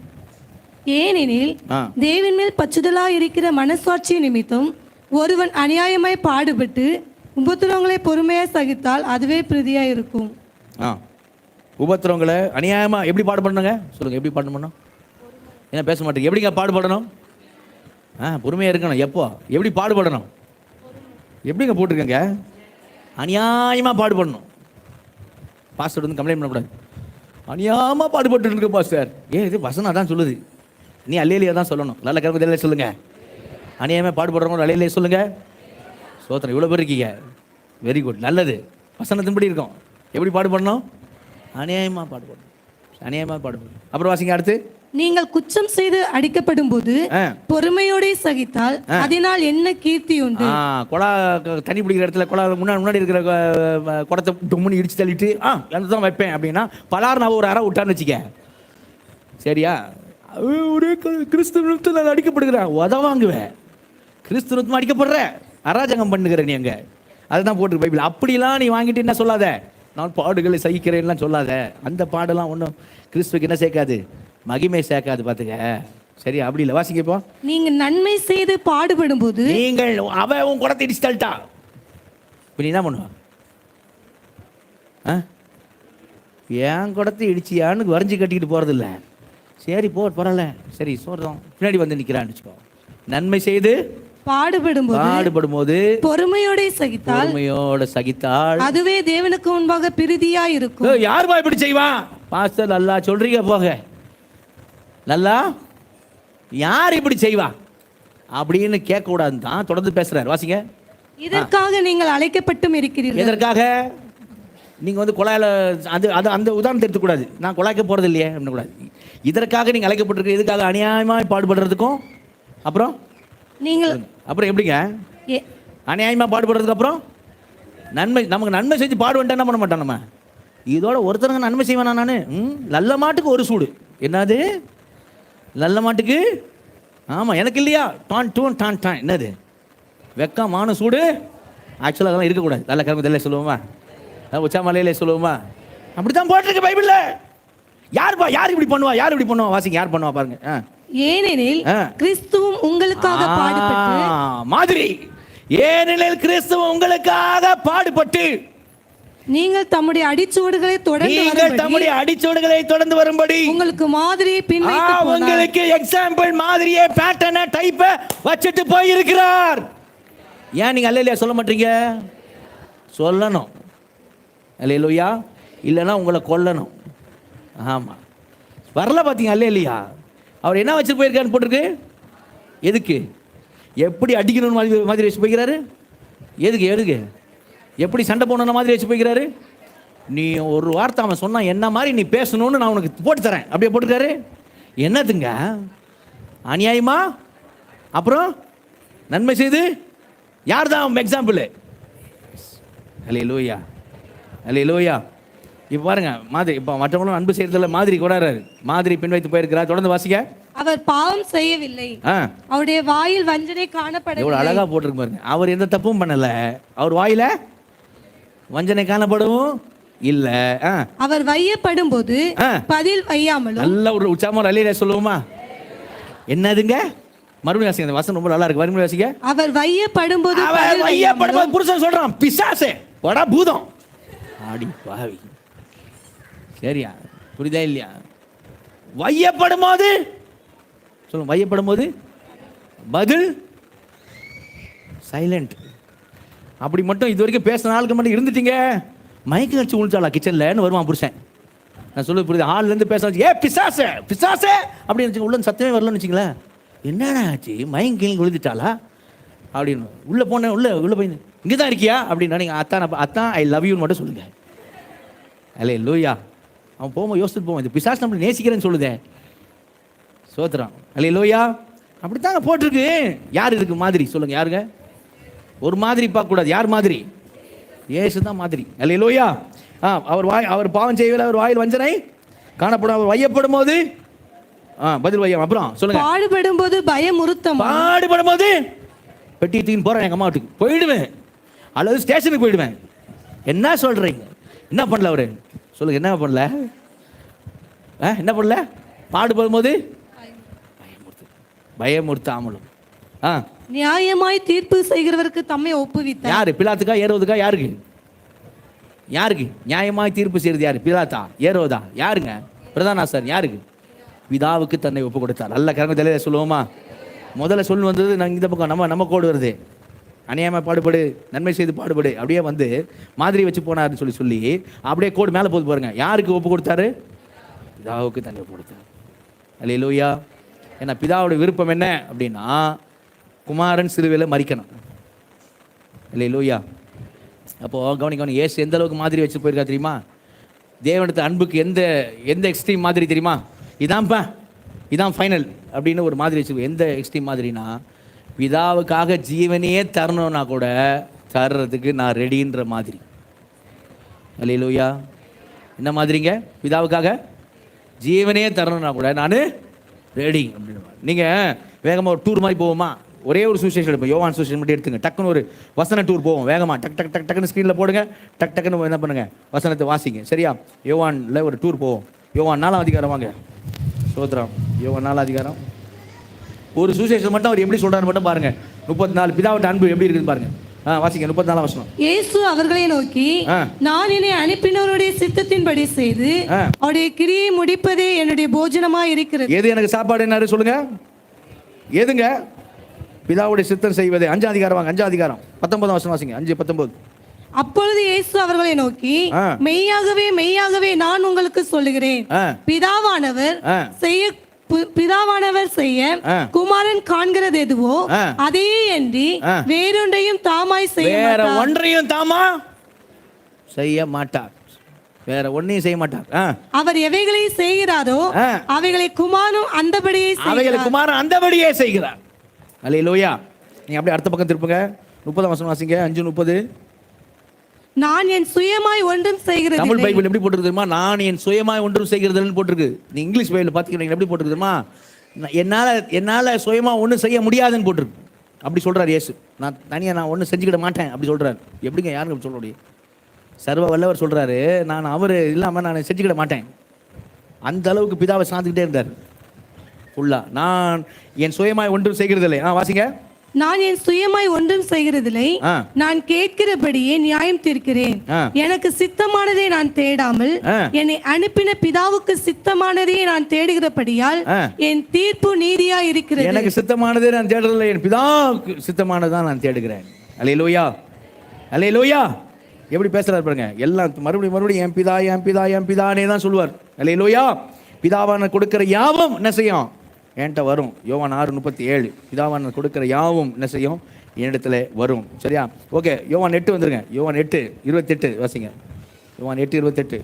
ஏனெனில் தேவன் மேல் பற்றுதலா இருக்கிற மனசாட்சி நிமித்தம் ஒருவன் அநியாயமாய் பாடுபட்டு உபத்திரவங்களை பொறுமையாக சகித்தால் அதுவே பிரதியா இருக்கும். உபத்திரவங்களை அநியாயமாக எப்படி பாடுபடணுங்க சொல்லுங்க? எப்படி பாடுபடணும்? என்ன பேச மாட்டேங்க? எப்படிங்க பாடுபடணும்? பொறுமையாக இருக்கணும். எப்போ? எப்படி பாடுபடணும்? எப்படிங்க போட்டிருக்கேங்க? அநியாயமாக பாடுபடணும். பாஸ்டர் வந்து கம்ப்ளைண்ட் பண்ணக்கூடாது. அநியாயமாக பாடுபட்டு இருக்கு பாஸ்டர். இது வசனம் தான் சொல்லுது. நீ அல்லேலியா தான் சொல்லணும். நல்ல கரும சொல்லுங்க. அநியாயமாக பாடுபடுறவங்க அல்லேலியா சொல்லுங்க. சோத்திரம். இவ்வளோ பேர் இருக்கீங்க, வெரி குட், நல்லது. வசனத்தின்படி இருக்கும். எப்படி பாடுபடணும்? அநியாயமாக பாடுபடணும். அநியாயமாக பாடுபடணும். அப்புறம் வாசிங்க அடுத்து. நீங்கள் குற்றம் செய்து அடிக்கப்படும் போது பொறுமையோட சகித்தால் அதனால் என்ன கீர்த்தி உண்டு? கொடா தண்ணி பிடிக்கிற இடத்துல கொடா முன்னாடி இருக்கிற குடத்தை டொம்முன்னு இடிச்சு தள்ளிட்டு தான் வைப்பேன் அப்படின்னா பலார் நான் ஒரு அறை விட்டான்னு வச்சுக்க. சரியா? ஒரே கிறிஸ்துவ நான் அடிக்கப்படுகிறேன், உதவாங்குவேன். கிறிஸ்துவ அடிக்கப்படுற அராஜகம் பண்ணுகிற நீ அங்கே. அதுதான் போட்டிருக்கு பைபிள். அப்படிலாம் நீ வாங்கிட்டு என்ன சொல்லாத, நான் பாடுகளை சகிக்கிறேன்லாம் சொல்லாத. அந்த பாடெல்லாம் ஒன்றும் கிறிஸ்துவுக்கு என்ன சேர்க்காது? மகிமை சேர்க்காது. பார்த்துக்க. சரி, அப்படி இல்லை. வாசிங்க இப்போ. நீங்க நன்மை செய்து பாடுபடும் போது நீங்கள் அவன் உன் குடத்தை இடிச்சு தள்ளிட்டா இப்போ நீ என்ன பண்ணுவா? ஏன் குடத்தை இடிச்சியான்னு வரைஞ்சி கட்டிக்கிட்டு போறது இல்லை. சரி பரவாயில்ல, சரி சொல்றோம், பின்னாடி வந்து நிற்கிறான்னு வச்சுக்கோ. நன்மை செய்து பாடுபடும் போது பொறுமையோட சகித்தால் அதுவே தேவனுக்கு முன்பாக பிரதியா இருக்கும். யாருப்பா இப்படி செய்வான்? பாஸ்டர் நல்லா சொல்றீங்க போக. நல்லா யார் இப்படி செய்வா அப்படின்னு கேட்க கூடாதுன்னு தான் தொடர்ந்து பேசுறாரு. வாசிங்க. இதற்காக நீங்கள் அழைக்கப்பட்டும் இருக்கிறீர்கள். எதற்காக? நீங்க வந்து குழாயில அந்த உதாரணத்தை எடுத்துக்கூடாது. நான் குழாய்க்க போறது இல்லையே அப்படின்னு கூடாது. இதற்காக நீங்க அழைக்கப்பட்டிருக்க. எதுக்காக? அநியாயமாய் பாடுபடுறதுக்கும் அப்புறம் நீங்கள் அப்புறம் எப்படிங்க அநியாயமா பாடுபடுறதுக்கு அப்புறம் நன்மை. நமக்கு நன்மை செஞ்சு பாடுவேன்ட்டு என்ன பண்ண மாட்டான் நம்ம. இதோட ஒருத்தருங்க நன்மை செய்வேனா? நான் நல்ல மாட்டுக்கு ஒரு சூடு. என்னது நல்ல மாட்டுக்கு? ஆமாம், எனக்கு இல்லையா? டான் என்னது வெக்கமான சூடு. ஆக்சுவலாக அதெல்லாம் இருக்கக்கூடாது. நல்ல கருமத்தில் சொல்லுவோமா? உச்சா மலையிலே சொல்லுவோமா? அப்படி தான் போட்டிருக்கு பைபிளில். யார் இப்படி பண்ணுவா? வாசிங்க. யார் பண்ணுவா பாருங்க. ஏனெனில் கிறிஸ்துவும் உங்களுக்காக பாடுபட்டு மாதிரி. ஏனெனில் கிறிஸ்துவும் உங்களுக்காக பாடுபட்டு நீங்கள் தம்முடைய அடிச்சுவடுகளை தொடர்ந்து வரும்படி உங்களுக்கு மாதிரியை பின்வைத்து உங்களுக்கு எக்ஸாம்பிள் மாதிரியே பேட்டர்னை டைப்பை வச்சிட்டு போயிருக்கிறார். ஏன் நீங்க அல்லேலூயா சொல்ல மாட்டீங்க? சொல்லணும். அல்லேலூயா. இல்லைன்னா உங்களை கொல்லணும். ஆமா, வரல பார்த்தீங்க அல்லேலூயா. அவர் என்ன வச்சுட்டு போயிருக்காருன்னு போட்டிருக்கு. எதுக்கு? எப்படி அடிக்கணும்னு மாதிரி வச்சு போய்க்கிறாரு. எதுக்கு? எப்படி சண்டை போடணும் மாதிரி வச்சு போய்க்கிறாரு. நீ ஒரு வார்த்தை அவன் சொன்னா என்ன மாதிரி நீ பேசணும்னு நான் உனக்கு போட்டு தரேன். அப்படியே போட்டுருக்காரு. என்னதுங்க அநியாயமா? அப்புறம் நன்மை செய்து யார் தான் எக்ஸாம்பிள்? அல்லேலூயா. இப்போ பாருங்க மாதிரி, இப்போ மற்றவங்களும் அன்பு செய்யறதுல மாதிரி கொண்டாடுறாரு. மாதிரி பின் வைத்து போயிருக்கிறார். தொடர்ந்து வாசிக்க. அவர் பாவம் செய்யவில்லை, அவருடைய வாயில் வஞ்சனை காணப்படவில்லை. எவ்வளவு அழகா போட்டிருக்கு பாருங்க. அவர் எந்த தப்பும் பண்ணல, அவர் வாயில வஞ்சனை காணப்படவும் இல்ல. அவர் வையப்படும் போது பதில் வையாமலும். நல்ல ஒரு உற்சாகமா அல்லேலூயா சொல்லுவோமா? என்னதுங்க? மறுபடியும் வாசிங்க, அந்த வசனம் ரொம்ப நல்லா இருக்கு. மறுபடியும் வாசிங்க. அவர் வையப்படும் போது, அவர் வையப்படும் போது புருஷன் சொல்றான், பிசாசே வடா பூதம். ஆடி பாவி, சரியா? புரியுதா இல்லையா? வையப்படும் போது சொல்லுங்க, வையப்படும் போது பதில் சைலண்ட். அப்படி மட்டும் இது வரைக்கும் பேசின ஆளுக்கு மட்டும் இருந்துட்டீங்க, மயக்க அடிச்சு உழிச்சாளா கிச்சன்லன்னு வருவான் புருஷன். நான் சொல்லுது புரியுது? ஹால்லேருந்து பேச வச்சு, ஏ பிசாசே பிசாசே அப்படின்னு வச்சுங்க. உள்ள சத்தமே வரலன்னு வச்சுங்களேன். என்னடா ஆச்சு, மயங்க கீழே விழுந்துட்டாளா அப்படின்னு. உள்ளே போனேன், உள்ளே போய் இங்கே தான் இருக்கியா அப்படின்னா, நீங்கள் அத்தான் ஐ லவ் யூன்னு மட்டும் சொல்லுங்க. அல்லேலூயா. அவன் போகும்போது யோசிச்சுட்டு போவான், இந்த பிசாசு நம்மளை நேசிக்கிறேன்னு சொல்லுதே. சோத்துறான். அல்லேலூயா. அப்படித்தாங்க போட்டிருக்கு. யார் இருக்கு மாதிரி சொல்லுங்க? யாருங்க? ஒரு மாதிரி பார்க்கக்கூடாது. யார் மாதிரி? இயேசு தான் மாதிரி. அல்லேலூயா. அவர் பாவம் செய்யவில்லை, அவர் வாயில் வஞ்சனை காணப்படும். அவர் வையப்படும் போது பதில் வையம். அப்புறம் சொல்லுங்க. பாடுபடும் போது பயமுறுத்தம். பாடுபடும் போது பெட்டி தூக்கின்னு போறேன் எங்க அம்மா வீட்டுக்கு போயிடுவேன், அல்லது ஸ்டேஷனுக்கு போயிடுவேன். என்ன சொல்றீங்க? என்ன பண்ணல அவரு? சொல்லுங்க, என்ன பண்ணல? என்ன பண்ணல? பாடுபடும் போது பயமுறுத்தாமலும். நியாயமாய் தீர்ப்பு செய்கிறவருக்கு தம்மை ஒப்புவித்தார். யாரு? பிலாத்துக்கா ஏரோதுக்கா? யாருக்கு? யாருக்கு நியாயமாய் தீர்ப்பு செய்யறது? யாரு? பிலாத்தா ஏரோதா? யாருங்க? பிரதான ஆசாரியர். யாருக்கு? பிதாவுக்கு தன்னை ஒப்பு கொடுத்தார். நல்ல கரங்க தலையில சொல்லுவோமா? முதல்ல சொல்லு வந்தது நாங்கள் இந்த பக்கம் நம்ம கோடு வருது. அநியாயமாக பாடுபடு, நன்மை செய்து பாடுபடு, அப்படியே வந்து மாதிரி வச்சு போனாருன்னு சொல்லி அப்படியே கோடு மேலே போது பாருங்க. யாருக்கு ஒப்பு கொடுத்தாரு? பிதாவுக்கு தன்னை ஒப்பு கொடுத்தாரு. அல்லேலூயா. ஏன்னா பிதாவோட விருப்பம் என்ன அப்படின்னா, குமாரன் சிலுவையில் மரிக்கணும். அல்லேலூயா. அப்போது கவனி, ஏசு எந்த அளவுக்கு மாதிரி வச்சு போயிருக்கா தெரியுமா? தேவனுக்கு அன்புக்கு எந்த எக்ஸ்ட்ரீம் மாதிரி தெரியுமா? இதான் ஃபைனல் அப்படின்னு ஒரு மாதிரி வச்சு. எந்த எக்ஸ்ட்ரீம் மாதிரினா, பிதாவுக்காக ஜீவனையே தரணும்னா கூட தர்றதுக்கு நான் ரெடின்ற மாதிரி. அல்லேலூயா. என்ன மாதிரிங்க? பிதாவுக்காக ஜீவனையே தரணும்னா கூட நான் ரெடி அப்படின்னு. நீங்கள் வேகமாக ஒரு டூர் மாதிரி போவோமா? ஒரே ஒரு சுவிசேஷம் எடுப்போம், யோவான் சுவிசேஷம் மட்டும் எடுத்துங்க. டக்குன்னு ஒரு வசன டூர் போவோம் வேகமாக. டக்குன்னு ஸ்க்ரீனில் போடுங்க. டக்குன்னு என்ன பண்ணுங்க, வசனத்தை வாசிங்க. சரியா? யோவானில் ஒரு டூர் போவோம். யோவான் 4ஆம் அதிகாரம் வாங்க. சோத்ரம். யோவான் 4ஆம் அதிகாரம். ஒரு சுவிசேஷம் மட்டும் அவர் எப்படி சொல்றாரு மட்டும் பாருங்க. 34 பிதாவிட்ட அன்பு எப்படி இருக்குன்னு பாருங்க. வாசிங்க 34ஆம் வசனம். இயேசு அவர்களை நோக்கி, நான் என்னை அனுப்பினவருடைய சித்தத்தின்படி செய்து அவருடைய கிரியை முடிப்பதே என்னுடைய போஜனமா இருக்கிறது. எது எனக்கு சாப்பாடு என்ன சொல்லுங்க? எதுங்க? பிதாவுடைய சித்தம் செய்வதே. 5ஆம் அதிகாரம் வாங்க. 5ஆம் அதிகாரம் 19ஆம் வசனம் வாசிங்க. 5:19. அப்பொழுது இயேசு அவர்களை நோக்கி, மெய்யாகவே மெய்யாகவே நான் உங்களுக்கு சொல்லுகிறேன், பிதாவானவர் செய்ய குமாரன் காண்கிறது எதுவோ அதே அன்றி வேறொன்றையும் தாமாய் செய்ய மாட்டார். வேற ஒன்னையும் செய்ய மாட்டார். அவர் எவைகளை செய்கிறாரோ அவைகளை குமாரன் அந்தபடியே செய்கிறார். அல்லேலூயா. நீங்க அப்படியே அடுத்த பக்கம் திருப்புங்க. 30ஆம் வசனம் வாசிங்க. 5:30. நான் என் சுயமாய் ஒன்றும் செய்கிறது. தமிழ் பைபிள் எப்படி போட்டிருக்கு தெரியுமா? நான் என் சுயமாய் ஒன்றும் செய்கிறதுன்னு போட்டிருக்கு. நீ இங்கிலீஷ் பைபிள் பார்த்தீங்கன்னா எப்படி போட்டிருக்கு தெரியுமா? என்னால சுயமா ஒன்றும் செய்ய முடியாதுன்னு போட்டிருக்கு. அப்படி சொல்றாரு இயேசு. நான் ஒன்றும் செஞ்சுக்கிட மாட்டேன் அப்படி சொல்றாரு. எப்படிங்க? யாருங்க அப்படி சொல்ல முடியும்? சர்வ வல்லவர் சொல்றாரு, நான் அவர் இல்லாமல் நான் செஞ்சுக்கிட மாட்டேன். அந்த அளவுக்கு பிதாவை சார்ந்துக்கிட்டே இருந்தார் ஃபுல்லா. நான் என் சுயமாய் ஒன்றும் செய்கிறதில்லை. வாசிங்க. நான் என் சுயமாய் ஒன்றும் செய்கிறதில்லை, நான் கேட்கிறபடியே நியாயம் தீர்க்கிறேன். எனக்கு சித்தமானதை நான் தேடாமல் என்னை அனுப்பின பிதாவுக்கு சித்தமானதை நான் தேடுகிறபடியால் என் தீர்ப்பு நீதியா இருக்கிறது. எனக்கு சித்தமானதை நான் தேடுறதில்லை, என் பிதாவுக்கு சித்தமானதான் நான் தேடுகிறேன். அல்லேலூயா. அல்லேலூயா. எப்படி பேசுறாரு பாருங்க. எல்லாம் மறுபடியும் என் பிதானே தான் சொல்லுவார். அல்லேலூயா. பிதாவான கொடுக்கிற யாவும் என்ன செய்யும்? என்கிட்ட வரும். யோவான் 6:37. பிதாவான கொடுக்கிற யாவும் என்ன செய்யும்? என்னிடத்துல வரும். சரியா? ஓகே. யோவான் 8 வந்துருங்க. யோவான் 8:28 வாசிங்க. யோவான் 8:28.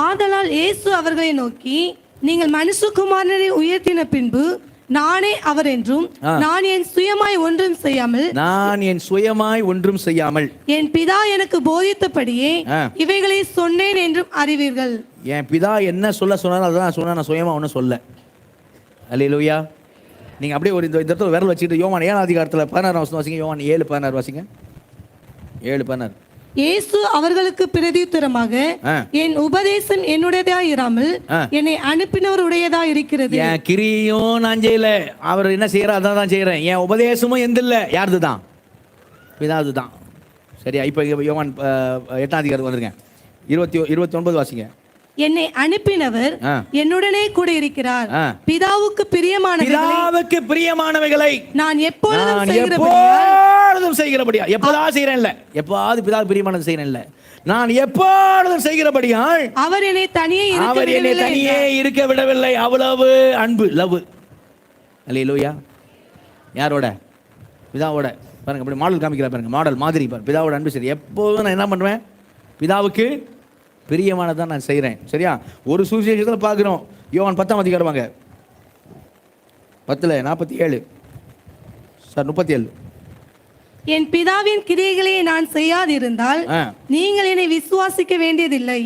ஆதலால் இயேசு அவர்களை நோக்கி, நீங்கள் மனுஷகுமாரனை உயர்த்தின பின்பு நானே அவர் என்றும் நான் என் சுயமாய் ஒன்றும் செய்யாமல் என் பிதா எனக்கு போதித்தபடியே இவைகளை சொன்னேன் என்றும் அறிவீர்கள். என் பிதா என்ன சொன்னாலும் அதான் சொன்ன, நான் சுயமா ஒன்றும் சொல்ல. அல்லேலூயா. நீங்க அப்படியே ஒரு இந்த இடத்துல விரல் வச்சுக்கிட்டு யோவான் 7 அதிகாரத்தில் 16 வாசிங்க. யோவான் 7:16 வாசிங்க. 7:16. இயேசு அவர்களுக்கு பிரதியுத்தரமாக, என் உபதேசம் என்னுடையதாய் இராமல் என்னை அனுப்பினவருடையதா இருக்கிறது. என் கிரியும் நான் செய்யல, அவர் என்ன செய்யறா அதான் தான் செய்யறேன். என் உபதேசமும் எந்த இல்லை, யாருது தான்? பிதாது தான். சரியா? இப்போ யோவான் 8 அதிகாரம் வந்துருங்க. 29 வாசிங்க. என்னை அனுப்பினவர் என்னுடனே கூட இருக்கிறார். பிதாவுக்கு பிரியமானவைகளை நான் எப்பொழுதும் செய்கிறபடியா. எப்போதாவது செய்யறேன் இல்ல, எப்போதாவது பிதாவுக்கு பிரியமானது செய்யறேன் இல்ல, நான் எப்பொழுதும் செய்கிறபடியால் அவர் என்னை தனியே இருக்க விடவில்லை. அவ்வளவு அன்பு, லவ். அல்லேலூயா. யாரோட? பிதாவோட. பாருங்க, அப்படி மாடல் காமிக்கிறா பாருங்க, மாடல் மாதிரி பாருங்க. பிதாவோட அன்பு. சரி, எப்போதும் நான் என்ன பண்ணுவேன்? பிதாவுக்கு பிரியமானதான் நான் செய்கிறேன். சரியா? ஒரு சுவிசேஷத்தில் பார்க்குறோம். யோவான் 10 அதிகாரம் வாங்க. 10:47 சார் 37. என் பிதாவின் கிரியைகளை நான் செய்யாதிருந்தால் நீங்கள் என்னை விசுவாசிக்க வேண்டியதில்லை.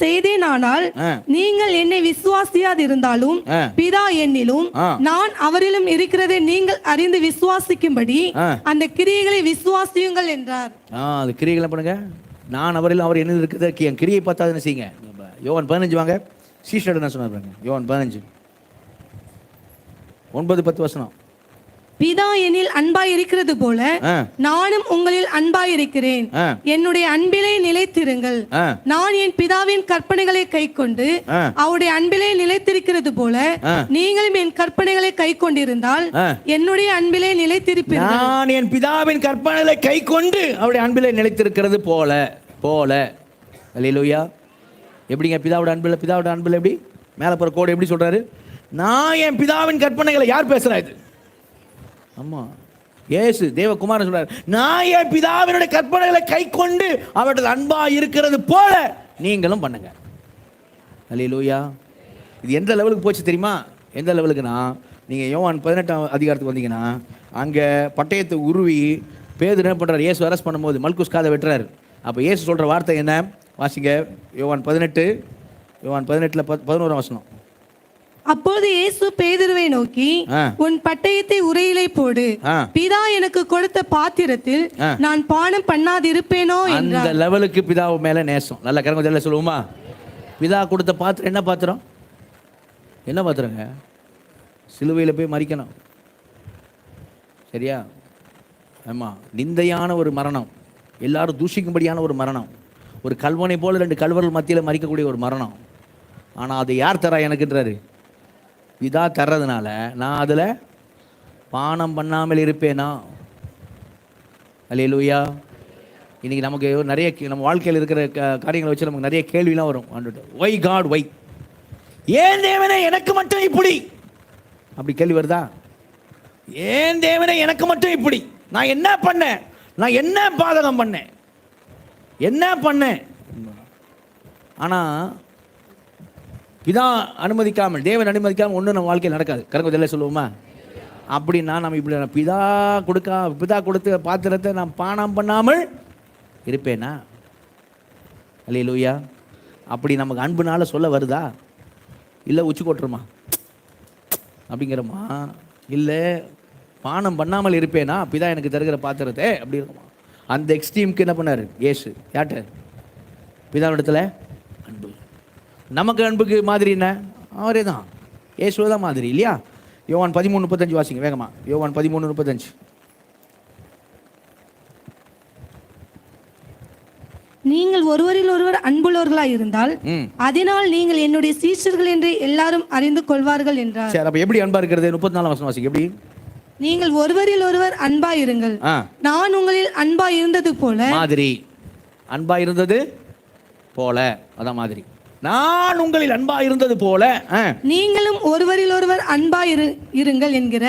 செய்தேனானால் நீங்கள் என்னை விசுவாசியாதிருந்தாலும் பிதா என்னிலும் நான் அவரிலும் இருக்கிறதை நீங்கள் அறிந்து விசுவாசிக்கும்படி அந்த கிரியைகளை விசுவாசியுங்கள் என்றார். அது கிரியைகளை பண்ணுங்க. நான் அவரில் அவர் என்ன இருக்குது, என் கிரியை பார்த்தா என்ன செய்யுங்க. யோவான் 15 வாங்க. சீஷர் என்ன சொன்னார் பாருங்க. யோவான் 15 9-10 வசனம். பிதா என்னில் அன்பாய் இருக்கிறது போல நானும் உங்களில் அன்பாய் இருக்கிறேன். என்னுடைய அன்பிலே நிலைத்திருங்கள். நான் என் பிதாவின் கற்பனைகளை கைக்கொண்டு அவருடைய அன்பிலே நிலைத்திருக்கிறது போல நீங்களும் என் கற்பனைகளை கைக்கொண்டிருந்தால் என்னுடைய அன்பிலே நிலைத்திருப்பீர்கள். நான் என் பிதாவின் கற்பனைகளை கைக்கொண்டு அவருடைய அன்பிலே நிலைத்திருக்கிறது போல. அல்லேலூயா. எப்படிங்க பிதாவோட அன்பில் எப்படி மேலே போகிற கோடு எப்படி சொல்றாரு? நான் என் பிதாவின் கற்பனைகளை, யார் பேசுறா இது? ஆமா, இயேசு தேவகுமாரன் சொல்றாரு, நான் என் பிதாவினுடைய கற்பனைகளை கைக்கொண்டு அவர்கள் அன்பா இருக்கிறது போல நீங்களும் பண்ணுங்க. அல்லேலூயா. இது எந்த லெவலுக்கு போச்சு தெரியுமா? எந்த லெவலுக்குன்னா, நீங்க யோவான் 18 அதிகாரத்துக்கு வந்தீங்கன்னா, அங்க பட்டயத்தை உருவி பேதுரு என்ன பண்றாரு? இயேசு அரெஸ்ட் பண்ணும்போது மல்குஸ் காதை வெட்டுறாரு. அப்ப இயேசு சொல்ற வார்த்தை என்ன? வாசிங்க. யோவான் 18:11 வசனம். அப்போது இயேசு பேதுருவை நோக்கி, உன் பட்டயத்தை உரையிலே போடு. பிதா எனக்கு கொடுத்த பாத்திரத்தில் நான் பானம் பண்ணாதிருப்பேனோ என்றார். அந்த லெவலுக்கு பிதாவு மேல நேசம். நல்ல கரங்க சொல்லுவோமா? பிதா கொடுத்த பாத்திரம் என்ன பாத்திரம்? என்ன பாத்திரங்க? சிலுவையில் போய் மரிக்கணும். சரியா? ஆமா, நிந்தையான ஒரு மரணம், எல்லாரும் தூஷிக்கும்படியான ஒரு மரணம், ஒரு கல்வனை போல 2 கல்வர்கள் மத்தியில் மறிக்கக்கூடிய ஒரு மரணம். ஆனா அதை யார் தரா எனக்குன்றாரு? பிதா தர்றதுனால நான் அதில் பானம் பண்ணாமல் இருப்பேனா? அல்லேலூயா. இன்னைக்கு நமக்கு நிறைய நம்ம வாழ்க்கையில் இருக்கிற காரியங்களை வச்சு நமக்கு நிறைய கேள்விலாம் வரும். ஒய் காட் ஒய், ஏன் தேவனே எனக்கு மட்டும் இப்படி? அப்படி கேள்வி வருதா? ஏன் தேவனே எனக்கு மட்டும் இப்படி? நான் என்ன பண்ணேன்? நான் என்ன பாதகம் பண்ணேன்? என்ன பண்ணேன்? ஆனா பிதா அனுமதிக்காமல், தேவன் அனுமதிக்காமல் ஒன்றும் நம்ம வாழ்க்கையில் நடக்காது. கரங்கொதல்ல சொல்லுவோமா? அப்படின்னா நம்ம இப்படி பிதா கொடுத்த பாத்திரத்தை நான் பானம் பண்ணாமல் இருப்பேனா? அல்லேலூயா. அப்படி நமக்கு அன்புனால சொல்ல வருதா? இல்லை உச்சி கொட்டுருமா அப்படிங்கிறோமா? இல்லை பானம் பண்ணாமல் இருப்பேனா பிதா எனக்கு தருகிற பாத்திரத்தை அப்படி இருக்குமா? அந்த எக்ஸ்ட்ரீமுக்கு என்ன பண்ணார் இயேசு? யார்கிட்ட? பிதாவிடத்தில் அன்பு. நமக்கு அன்புக்கு மாதிரி என்ன? அவரே தான், இயேசுவே தான் மாதிரி இல்லையா? யோவான் 13:35 வாசிங்க வேகமா. யோவான் 13:35. நீங்கள் ஒருவரில் ஒருவர் அன்புள்ளவர்களாய் இருந்தால் அதனால் நீங்கள் என்னுடைய சீஷர்கள் என்று எல்லாரும் அறிந்து கொள்வார்கள் என்றார். சரி, அப்ப எப்படி அன்பா இருக்கிறது? 34 வசனம் வாசிங்க. எப்படி? நீங்கள் ஒருவரில் ஒருவர் அன்பா இருங்கள். நான் உங்களில் அன்பா இருந்தது போல. மாதிரி அன்பா இருந்தது போல, அதான் மாதிரி. நான் உங்களில் அன்பா இருந்தது போல நீங்களும் ஒருவரில் ஒருவர் அன்பா இருங்கள் என்கிற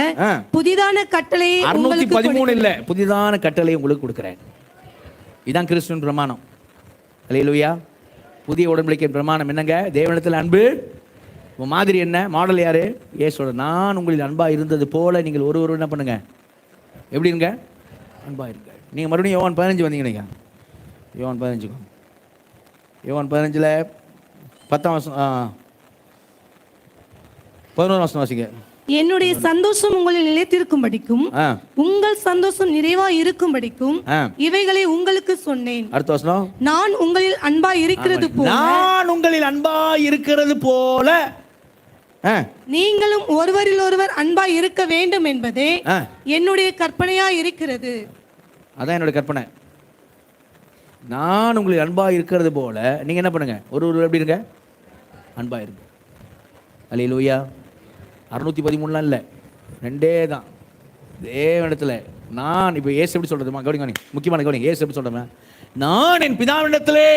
புதிதான கட்டளையை 613 இல்ல, புதிதான கட்டளை உங்களுக்கு கொடுக்கிறேன். இதான் கிறிஸ்துவின் பிரமாணம். அல்லேலூயா. புதிய உடன்படிக்கையின் பிரமாணம் என்னங்க? தேவனிடத்தில் அன்பு உங்கள் மாதிரி என்ன? மாடல் யார்? இயேசுவோட. நான் உங்களில் அன்பாக இருந்தது போல நீங்கள் ஒரு என்ன பண்ணுங்க, எப்படி இருங்க? அன்பாக இருங்க. நீங்கள் மறுபடியும் யோவான் 15 வந்தீங்க. நீங்கள் யோவான் 15 யோவான் 15 10ஆம் வசனம் 11ஆம் வசனம் வாசிங்க. என்னுடைய சந்தோஷம் உங்களில் நிலைத்திருக்கும்படிக்கும் உங்கள் சந்தோஷம் நிறைவா இருக்கும்படிக்கும் இவைகளை உங்களுக்கு சொன்னேன். அடுத்த வசனம், நான் உங்களில் அன்பா இருக்கிறது போல, நான் உங்களில் அன்பா இருக்கிறது போல நீங்களும் ஒருவரில் ஒருவர் அன்பா இருக்க வேண்டும் என்பதே என்னுடைய கற்பனையா இருக்கிறது. அதான் என்னுடைய கற்பனை. நான் உங்களில் அன்பா இருக்கிறது போல நீங்க என்ன பண்ணுங்க, ஒரு எப்படி இருங்க? அன்பா இருங்க. அல்லேலூயா. 613 இல்லை, 2 தான். தேவனிடத்தில் நான் இப்போ ஏசு எப்படி சொல்றதுமா? கவனிங்க, முக்கியமான கவனிங்க. ஏசு எப்படி சொல்றேன்? நான் என் பிதாவினிடத்திலே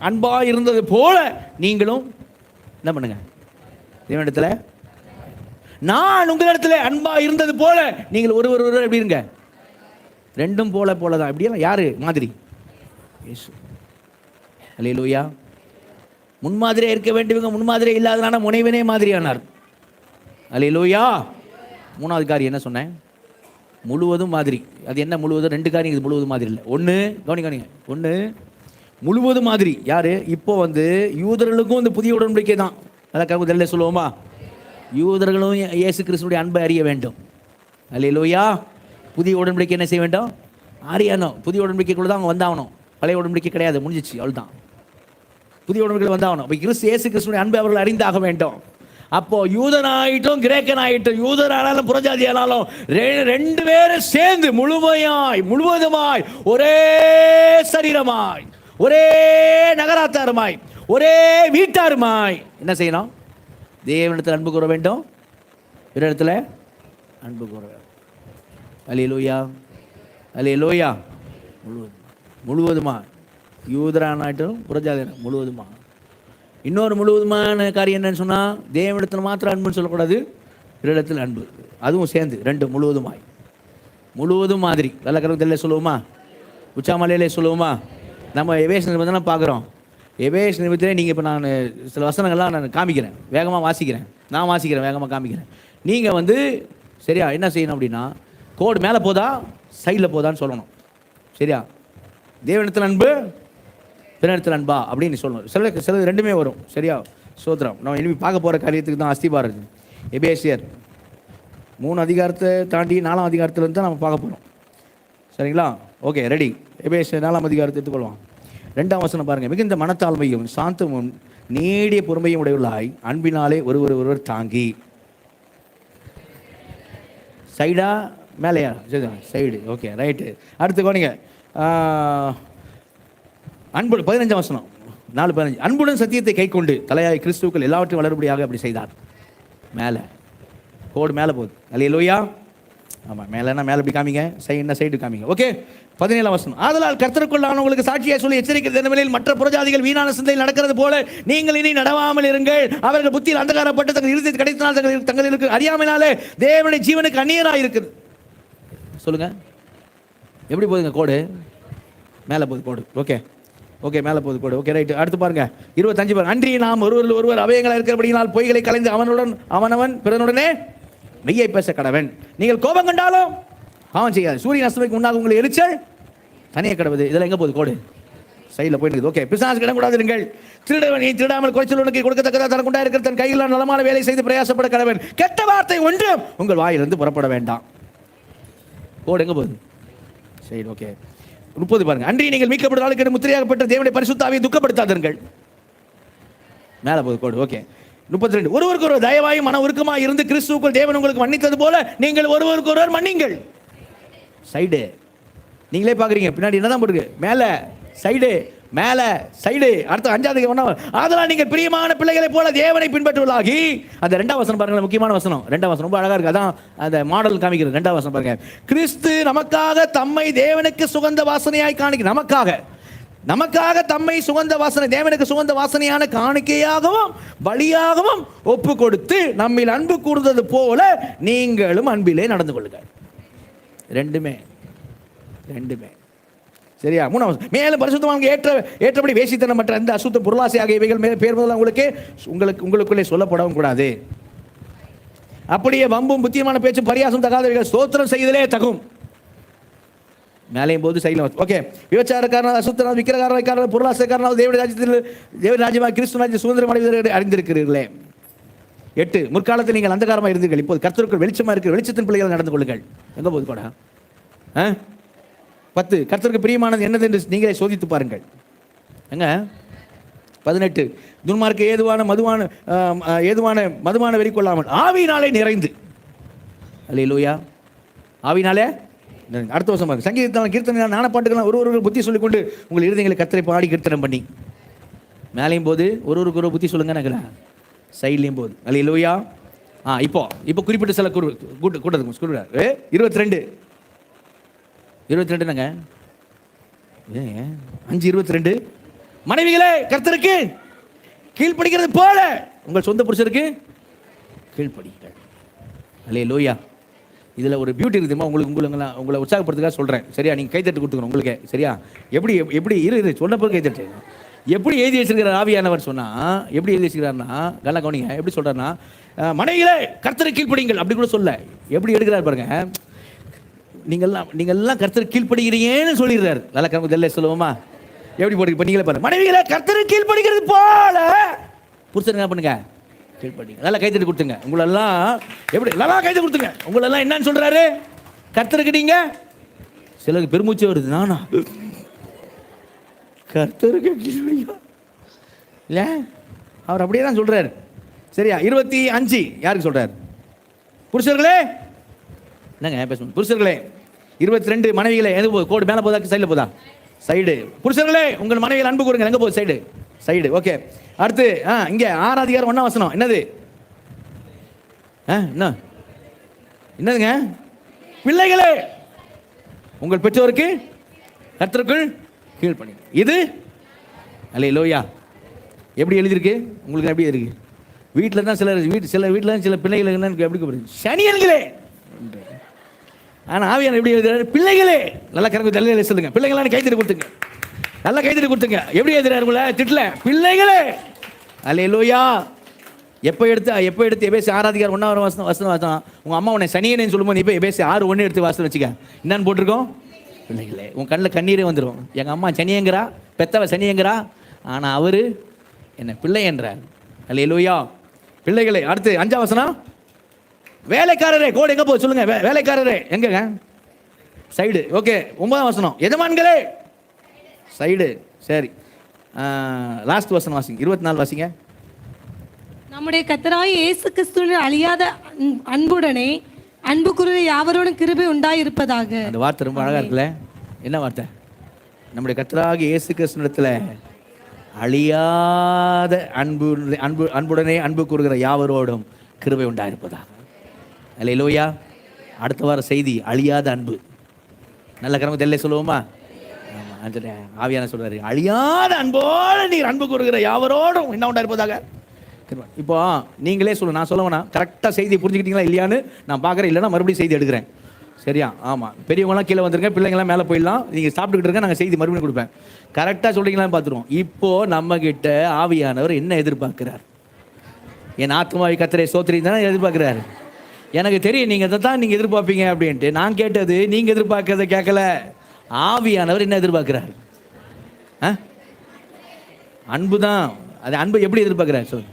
அன்பா இருந்தது போல நீங்களும் என்ன பண்ணுங்க? தேவனிடத்தில் நான் உங்களிடத்துல அன்பா இருந்தது போல நீங்கள் ஒருவர் எப்படி இருங்க? ரெண்டும் போல தான். இப்படியெல்லாம் யாரு மாதிரி? இயேசு. அல்லேலூயா. முன்மாதிரியா இருக்க வேண்டியவங்க முன்மாதிரியே இல்லாதனால முனைவனே மாதிரியானார். அல்லேலூயா. 3வது காரியம் என்ன சொன்னேன்? முழுவதும் மாதிரி. அது என்ன முழுவதும்? 2 காரியம். இது முழுவதும் மாதிரி இல்லை. ஒன்று கவனிங்க, ஒன்று முழுவதும் மாதிரி. யாரு? இப்போ யூதர்களுக்கும் இந்த புதிய உடன்படிக்கை தான். அதற்காக தெரியல சொல்லுவோமா? யூதர்களும் இயேசு கிறிஸ்துடைய அன்பை அறிய வேண்டும். அல்லேலூயா. புதிய உடன்படிக்கை என்ன செய்ய வேண்டும்? அறியணும். புதிய உடன்படிக்கைக்குள்ள தான் அவங்க வந்தாகணும். பழைய உடன்படிக்கை கிடையாது, முடிஞ்சிச்சு, அவ்வளோதான். புதிய உடன்படிக்கை வந்தாகணும். இப்போ இயேசு கிறிஸ்துடைய அன்பை அவர்கள் அறிந்தாக வேண்டும். அப்போ யூதனாயிட்டும் கிரேக்கன் ஆயிட்டும், யூதரானாலும் புறஜாதி ஆனாலும் 2 பேரும் சேர்ந்து முழுவதுமாய் ஒரே சரீரமாய், ஒரே நகராத்தாருமாய், ஒரே வீட்டாருமாய் என்ன செய்யணும்? தேவனிடத்தில் அன்பு கூற வேண்டும், பிற இடத்துல அன்பு கூற வேண்டும். அல்லேலூயா. அல்லேலூயா. முழுவதுமா யூதரானாயிட்டும் புறஜாதி முழுவதுமா. இன்னொரு முழுவதுமான காரியம் என்னன்னு சொன்னால், தேவனிடத்தில் மாத்திரம் அன்புன்னு சொல்லக்கூடாது, பிறரிடத்தில் அன்பு, அதுவும் சேர்ந்து 2 முழுவதும் மாதிரி. வெள்ளக்கரத்தில் சொல்லுவோமா? உச்சாமலையிலே சொல்லுவோமா? நம்ம எபேசு நிருபத்தை பார்க்குறோம். எபேசு நிருபத்திலே நீங்கள் இப்போ நான் சில வசனங்கள்லாம் நான் காமிக்கிறேன், வேகமாக வாசிக்கிறேன். நான் வாசிக்கிறேன், வேகமாக காமிக்கிறேன். நீங்கள் சரியா என்ன செய்யணும் அப்படின்னா, கோடு மேலே போதா சைடில் போதான்னு சொல்லணும். சரியா? தேவனிடத்தில் அன்பு, பிறனிடத்தில் அன்பா அப்படின்னு சொல்லணும். சில 2மே வரும். சரியா? சோத்திரம். நம்ம இனிமே பார்க்க போகிற காரியத்துக்கு தான் அஸ்திபாரம். எபேசியர் 3 அதிகாரத்தை தாண்டி 4ஆம் அதிகாரத்தில் தான் நம்ம பார்க்க போகிறோம். சரிங்களா? Okay, ready. எபேசியர் 4ஆம் அதிகாரத்தை எடுத்துக்கொள்வோம். 2ஆம் வசனம் பாருங்கள். மிகுந்த மனத்தாழ்மையும் சாந்தமும் நீடிய பொறுமையும் உடையவர்களாய் அன்பினாலே ஒருவர் தாங்கி. சைடா மேலையா? சைடு. Okay, right. அடுத்து கோனிங்க. அன்பு 15ஆம் வசனம் 4:15. அன்புடன் சத்தியத்தை கை கொண்டு தலையாய் கிறிஸ்துவுக்குள் எல்லாவற்றையும் வளரும்படியாக அப்படி செய்தார். மேலே கோடு மேலே போகுது. அல்லேலூயா. ஆமாம், மேலேனா மேலே இப்படி காமிங்க, சைடுனா சைடு காமிங்க. ஓகே. 17ஆம் வசனம். ஆதலால் கர்த்தருக்குள் நான் உங்களுக்கு சாட்சியாக சொல்லி எச்சரிக்கிறது என்னவெனில், மற்ற புறஜாதிகள் வீணான சிந்தையில் நடக்கிறது போல நீங்கள் இனி நடவாமல் இருங்கள். அவர்கள் புத்தியில் அந்தகாரப்பட்டு தங்கள் இருதயத்தை கிடைத்தனால் தங்களுக்கு அறியாமனாலே தேவனுடைய ஜீவனுக்கு அந்நியராக இருக்குது. சொல்லுங்க, எப்படி போகுதுங்க கோடு? மேலே போகுது கோடு. ஓகே ஓகே, மேலே போகுது கோடு. Okay, right. அடுத்து பாருங்க 25 பாருங்க. அன்றி நாம் ஒருவர் அவயங்களாக இருக்கிறபடியினால் பொய்களை கலைந்து அவனவன் பிறனுடனே மெய்யை பேச கடவன். நீங்கள் கோபம் கண்டாலும் பாவம் செய்யாது. சூரியன் அஸ்தமிக்கு முன்னாக உங்களை எரிச்சல் தனியே கடவுது. இதெல்லாம் எங்கே போகுது கோடு? சைடில் போயிட்டு. ஓகே. பிசாசுக்கு இடம் கூடாது இருங்கள். திருடவன் நீ திருடாமல் குறைச்சல் உனக்கு கொடுக்கத்தக்கதாக தனக்குண்டா இருக்கிற தன் கையில் நலமான வேலை செய்து பிரயாசப்பட கடவன். கெட்ட வார்த்தை ஒன்றும் உங்கள் வாயிலிருந்து புறப்பட வேண்டாம். கோடு எங்கே போகுது? சரி, ஓகே. 30 பாருங்க. அன்றி நீங்கள் மீட்கப்பட்ட ஆளுக்கு முத்திரையாகப்பட்ட தேவனுடைய பரிசுத்த ஆவியை துக்கப்படுத்தாதீர்கள். மேலே போகுது கோடு. ஓகே. 32. ஒருவருக்கு ஒரு தயவாயும் மன உருக்கமாக இருந்து கிறிஸ்துவுக்குள் தேவன் உங்களுக்கு மன்னித்தது போல நீங்கள் ஒருவருக்கு ஒருவர் மன்னிங்கள். சைடு நீங்களே பார்க்குறீங்க, பின்னாடி என்னதான் போட்டுருக்கு? மேலே சைடு, மேலே சைடு. அடுத்த 5வது. அதெல்லாம் நீங்கள் பிரியமான பிள்ளைகளை போல தேவனை பின்பற்றுவதாகி. அந்த 2ஆம் வசனம் பாருங்க, முக்கியமான வசனம். 2ஆம் வசனம் ரொம்ப அழகா இருக்கு. அதான் அந்த மாடல் காமிக்கிறது. 2ஆம் வசனம் பாருங்க. கிறிஸ்து நமக்காக தம்மை தேவனுக்கு சுகந்த வாசனையாய் காணிக்க, நமக்காக தம்மை சுகந்த வாசனை, தேவனுக்கு சுகந்த வாசனையான காணிக்கையாகவும் பலியாகவும் ஒப்பு கொடுத்து நம்மில் அன்பு கூர்ந்தது போல நீங்களும் அன்பிலே நடந்து கொள்ளுங்கள். ரெண்டுமே சரியா? 3 மேலும் பரிசுத்தவான்கள் ஏற்றபடி வேசித்தனம் மற்ற அந்த அசுத்த பொருளாசை ஆகியவைகள் மேலே பேர் முதல்ல உங்களுக்குள்ளே சொல்லப்படவும் கூடாது. அப்படியே வம்பும் புத்தியமான பேச்சும் பரியாசம் தகாதவைகள் ஸ்தோத்திரம் செய்தலே தகும். மேலையும் போது சைலம். ஓகே. விபச்சாரக்காரன், அசுத்தனாவது, விக்கிரகாரக்காரன், பொருளாசைக்காரனாவது தேவ ராஜ்யமாக கிறிஸ்து ராஜ்ய சுதந்திரம் அடைவதை அறிந்திருக்கிறீர்களே. 8 முற்காலத்தில் நீங்கள் அந்தகாரமாக இருந்தீர்கள், இப்போது கர்த்தருக்குள் வெளிச்சமாக இருக்கிற வெளிச்சத்தின் பிள்ளைகள் நடந்து கொள்ளுங்கள். எங்க போகுது கூட? 10 கர்த்தருக்கு பிரியமானது என்னது என்று நீங்களே சோதித்து பாருங்கள். எங்க? 18 துன்மார்க்கு ஏதுவான மதுவான வெறி கொள்ளாமல் ஆவியினாலே நிறைந்து. அல்லேலூயா. ஆவியினாலே அடுத்த வருஷம் பாருங்க. சங்கீதத்தான கீர்த்தனை ஞானப்பாட்டுக்கெல்லாம் ஒரு புத்தி சொல்லிக்கொண்டு உங்கள் இருதயங்களை கர்த்தரை பாடி கீர்த்தனம் பண்ணி. மேலையும் போது ஒரு புத்தி சொல்லுங்க. நகல சைட்லையும் போது. அல்லேலூயா. இப்போ குறிப்பிட்ட சில கூட்டத்துக்கு 22 5:22 மனைவிகளே கர்த்தருக்கு கீழ்ப்படிக்கிறது போல உங்கள் சொந்த புருஷருக்கு கீழ்ப்படிங்கள். அல்லேலூயா. இதில் ஒரு பியூட்டி இருக்குதுமா உங்களை உற்சாகப்படுத்துக்காக சொல்கிறேன். சரியா? நீங்கள் கைத்தட்டு கொடுத்துக்கணும் உங்களுக்கு. சரியா? எப்படி இரு சொன்னப்போ கைத்தட்டு. எப்படி எழுதி வச்சிருக்கிற ஆவியானவர் சொன்னால் எப்படி எழுதி வச்சுக்கிறாருன்னா, நல்லா கவனிங்க. எப்படி சொல்கிறாருன்னா, மனைவிகளே கர்த்தருக்கு கீழ்ப்படிங்கள் அப்படி கூட சொல்ல. எப்படி எடுக்கிறார் பாருங்க. நீங்கள்லாம் கர்த்தருக்கு கீழ்ப்படுகிறீங்கன்னு சொல்லிடுறாரு. நல்லா கணக்கு சொல்லுவோமா? எப்படி போட்டு இப்போ நீங்களே பாருங்க. மனைவிகளை கர்த்தருக்கு கீழ்ப்படுகிறது போல புருஷன் என்ன பண்ணுங்க? கீழ்ப்படிங்க. நல்லா கைத்தட்டி கொடுத்துங்க. உங்களெல்லாம் எப்படி நல்லா கைத்தட்டி கொடுத்துங்க. உங்களெல்லாம் என்னன்னு சொல்றாரு? கர்த்தருக்கு நீங்க சிலருக்கு பெருமூச்சே வருது. நானா கர்த்தருக்கு கீழ்ப்படிங்க இல்லை? அவர் அப்படியே தான் சொல்றாரு. சரியா? 25 யாருக்கு சொல்றாரு? புருஷர்களே என்னங்க பேசணும்? புருஷர்களே 22 மனைவிகளே எது போகுது? கோடு மேலே போதா சைடில் போதா? சைடு. புருஷர்களே உங்கள் மனைவிகள் அன்பு கூறுங்க. எங்கே போகுது? சைடு. ஓகே. அடுத்து இங்கே 6 அதிகாரம் 1 வசனம் என்னது? என்னதுங்க? பிள்ளைகளே உங்கள் பெற்றோருக்கு கர்த்தருக்குள் கீழ்ப்படிங்க. இது அல்லேலூயா. எப்படி எழுதியிருக்கு உங்களுக்கு? எப்படி இருக்கு? வீட்டில் தான் சில வீட்டில் தான் சில பிள்ளைகள் எப்படி கூப்பிடுது? சனியன்களே. ஆனால் ஆவியான எப்படி எழுதுறாரு? பிள்ளைகளே. நல்லா கணக்கு தலையில சொல்லுங்க. பிள்ளைங்களாம் கைத்தறி கொடுத்துங்க. நல்லா கைத்தறி கொடுத்துங்க. எப்படி எழுதுறாரு? உங்களை திட்டல. பிள்ளைகளே. அல்லேலூயா. எப்போ எடுத்து எபேசி 6 அதிகாரம் 1 வசனம் உங்கள் அம்மா உன்னை சனியனேன்னு சொல்லும்போது நீ இப்போ எபேசி 6:1 எடுத்து வாசல் வச்சுக்க. என்னன்னு போட்டிருக்கோம்? பிள்ளைகளே. உன் கண்ணில் கண்ணீரே வந்துடும். எங்கள் அம்மா சனியங்கிறா, பெத்தவ சனியங்கிறா, ஆனால் அவர் என்ன பிள்ளை என்றார். அல்லேலூயா. பிள்ளைகளே. அடுத்து 5 வசனம் வேலைக்காரரே. கோடு எங்கே போகுது சொல்லுங்க? வேலைக்காரரே எங்கங்க? சைடு. ஓகே. 9 வசனம் எஜமான்களே. சைடு. சரி. லாஸ்ட் வசனம் வாசிங்க. 24 வாசிங்க. நம்முடைய கர்த்தராகிய இயேசு கிறிஸ்துவின் அழியாத அன்புடனே அன்பு கூறுகிற யாவரோடும் கிருபை உண்டாயிருப்பதாக. அந்த வார்த்தை ரொம்ப அழகா இருக்குல்ல? என்ன வார்த்தை? நம்முடைய கர்த்தராகிய இயேசு கிறிஸ்துவிடத்தில் அழியாத அன்புடனே அன்பு கூறுகிற யாவரோடும் கிருபை உண்டாயிருப்பதாக. அல்லேலூயா. அடுத்த வார செய்தி அழியாத அன்பு. நல்ல கிரமம் தெல்ல சொல்லுவோமா? ஆவியான சொல்றாரு, அழியாத அன்போடு நீர் அன்பு கூறுகிற யாவரோடும் என்ன உண்டாயிருப்பதாக. இப்போ நீங்களே சொல்லு, நான் சொல்ல வேணாம். கரெக்டாக செய்தியை புரிஞ்சுக்கிட்டீங்களா இல்லையான்னு நான் பார்க்குறேன். இல்லைன்னா மறுபடியும் செய்தி எடுக்கிறேன். சரியா? ஆமாம். பெரியவங்களாம் கீழே வந்துருங்க, பிள்ளைங்களாம் மேலே போயிடலாம். நீங்கள் சாப்பிட்டுக்கிட்டு இருக்க, நாங்கள் செய்தி மறுபடியும் கொடுப்பேன். கரெக்டாக சொல்கிறீங்களான்னு பார்த்துருவோம். இப்போது நம்மக்கிட்ட ஆவியானவர் என்ன எதிர்பார்க்கிறார்? என் ஆத்மாவை கர்த்தரை ஸ்தோத்திரம் தானே எதிர்பார்க்குறாரு. எனக்கு தெரியும் நீங்கள் இதை தான் நீங்கள் எதிர்பார்ப்பீங்க அப்படின்ட்டு. நான் கேட்டது நீங்கள் எதிர்பார்க்கறத கேட்கல. ஆவியானவர் என்ன எதிர்பார்க்கிறார்? அன்பு தான். அது அன்பு எப்படி எதிர்பார்க்கிறார் சொல்லுங்க?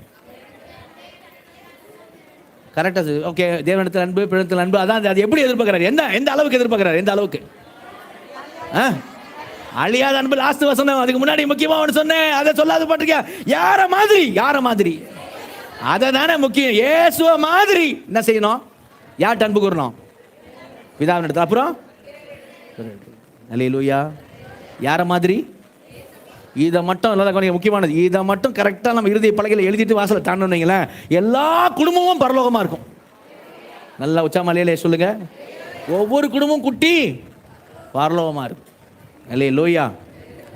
கரெக்டாக. ஓகே. தேவனிடத்தில் அன்பு, பிறத்தில் அன்பு. அதான் அது எப்படி எதிர்பார்க்கிறார்? எந்த அளவுக்கு எதிர்பார்க்கிறார்? எந்த அளவுக்கு? அழியாத அன்பு. லாஸ்ட் வசனம். அதுக்கு முன்னாடி முக்கியமாக ஒன்று சொன்னேன், அதை சொல்லாத பாட்டிருக்கியா? யார மாதிரி அதை தானே முக்கியம். இயேசுவ மாதிரி என்ன செய்யணும்? யார்கிட்ட அன்பு கூறணும்? பிதாவினிடத்தில். அப்புறம் அல்லேலூயா. யார மாதிரி? இதை மட்டும் நல்லா முக்கியமானது. இதை மட்டும் கரெக்டாக நம்ம இறுதி பலகையில் எழுதிட்டு வாசலை தாண்டோன்னீங்களேன், எல்லா குடும்பமும் பரலோகமாக இருக்கும். நல்லா உச்சாமலையிலே சொல்லுங்க. ஒவ்வொரு குடும்பமும் குட்டி பரலோகமாக இருக்கும். அல்லேலூயா.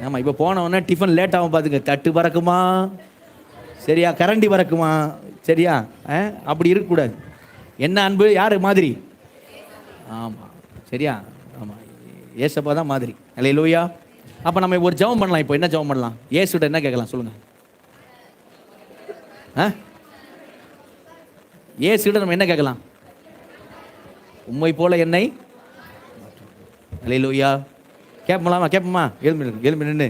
ஆமாம். இப்போ போனவொன்னே டிஃபன் லேட் ஆகும் பார்த்துங்க. தட்டு பறக்குமா? சரியா? கரண்டி பறக்குமா? சரியா? அப்படி இருக்கக்கூடாது. என்ன அன்பு? யார் மாதிரி? ஆமாம். சரியா? ஆமாம். ஏசப்பா தான் மாதிரி. அல்லேலூயா. அப்போ நம்ம ஒரு ஜெபம் பண்ணலாம். இப்போ என்ன ஜெபம் பண்ணலாம்? இயேசுகிட்ட என்ன கேட்கலாம் சொல்லுங்கள். இயேசுகிட்ட நம்ம என்ன கேட்கலாம்? உம்மை போல என்னை. அல்லேலூயா. கேட்போமா? எழும்பி நின்று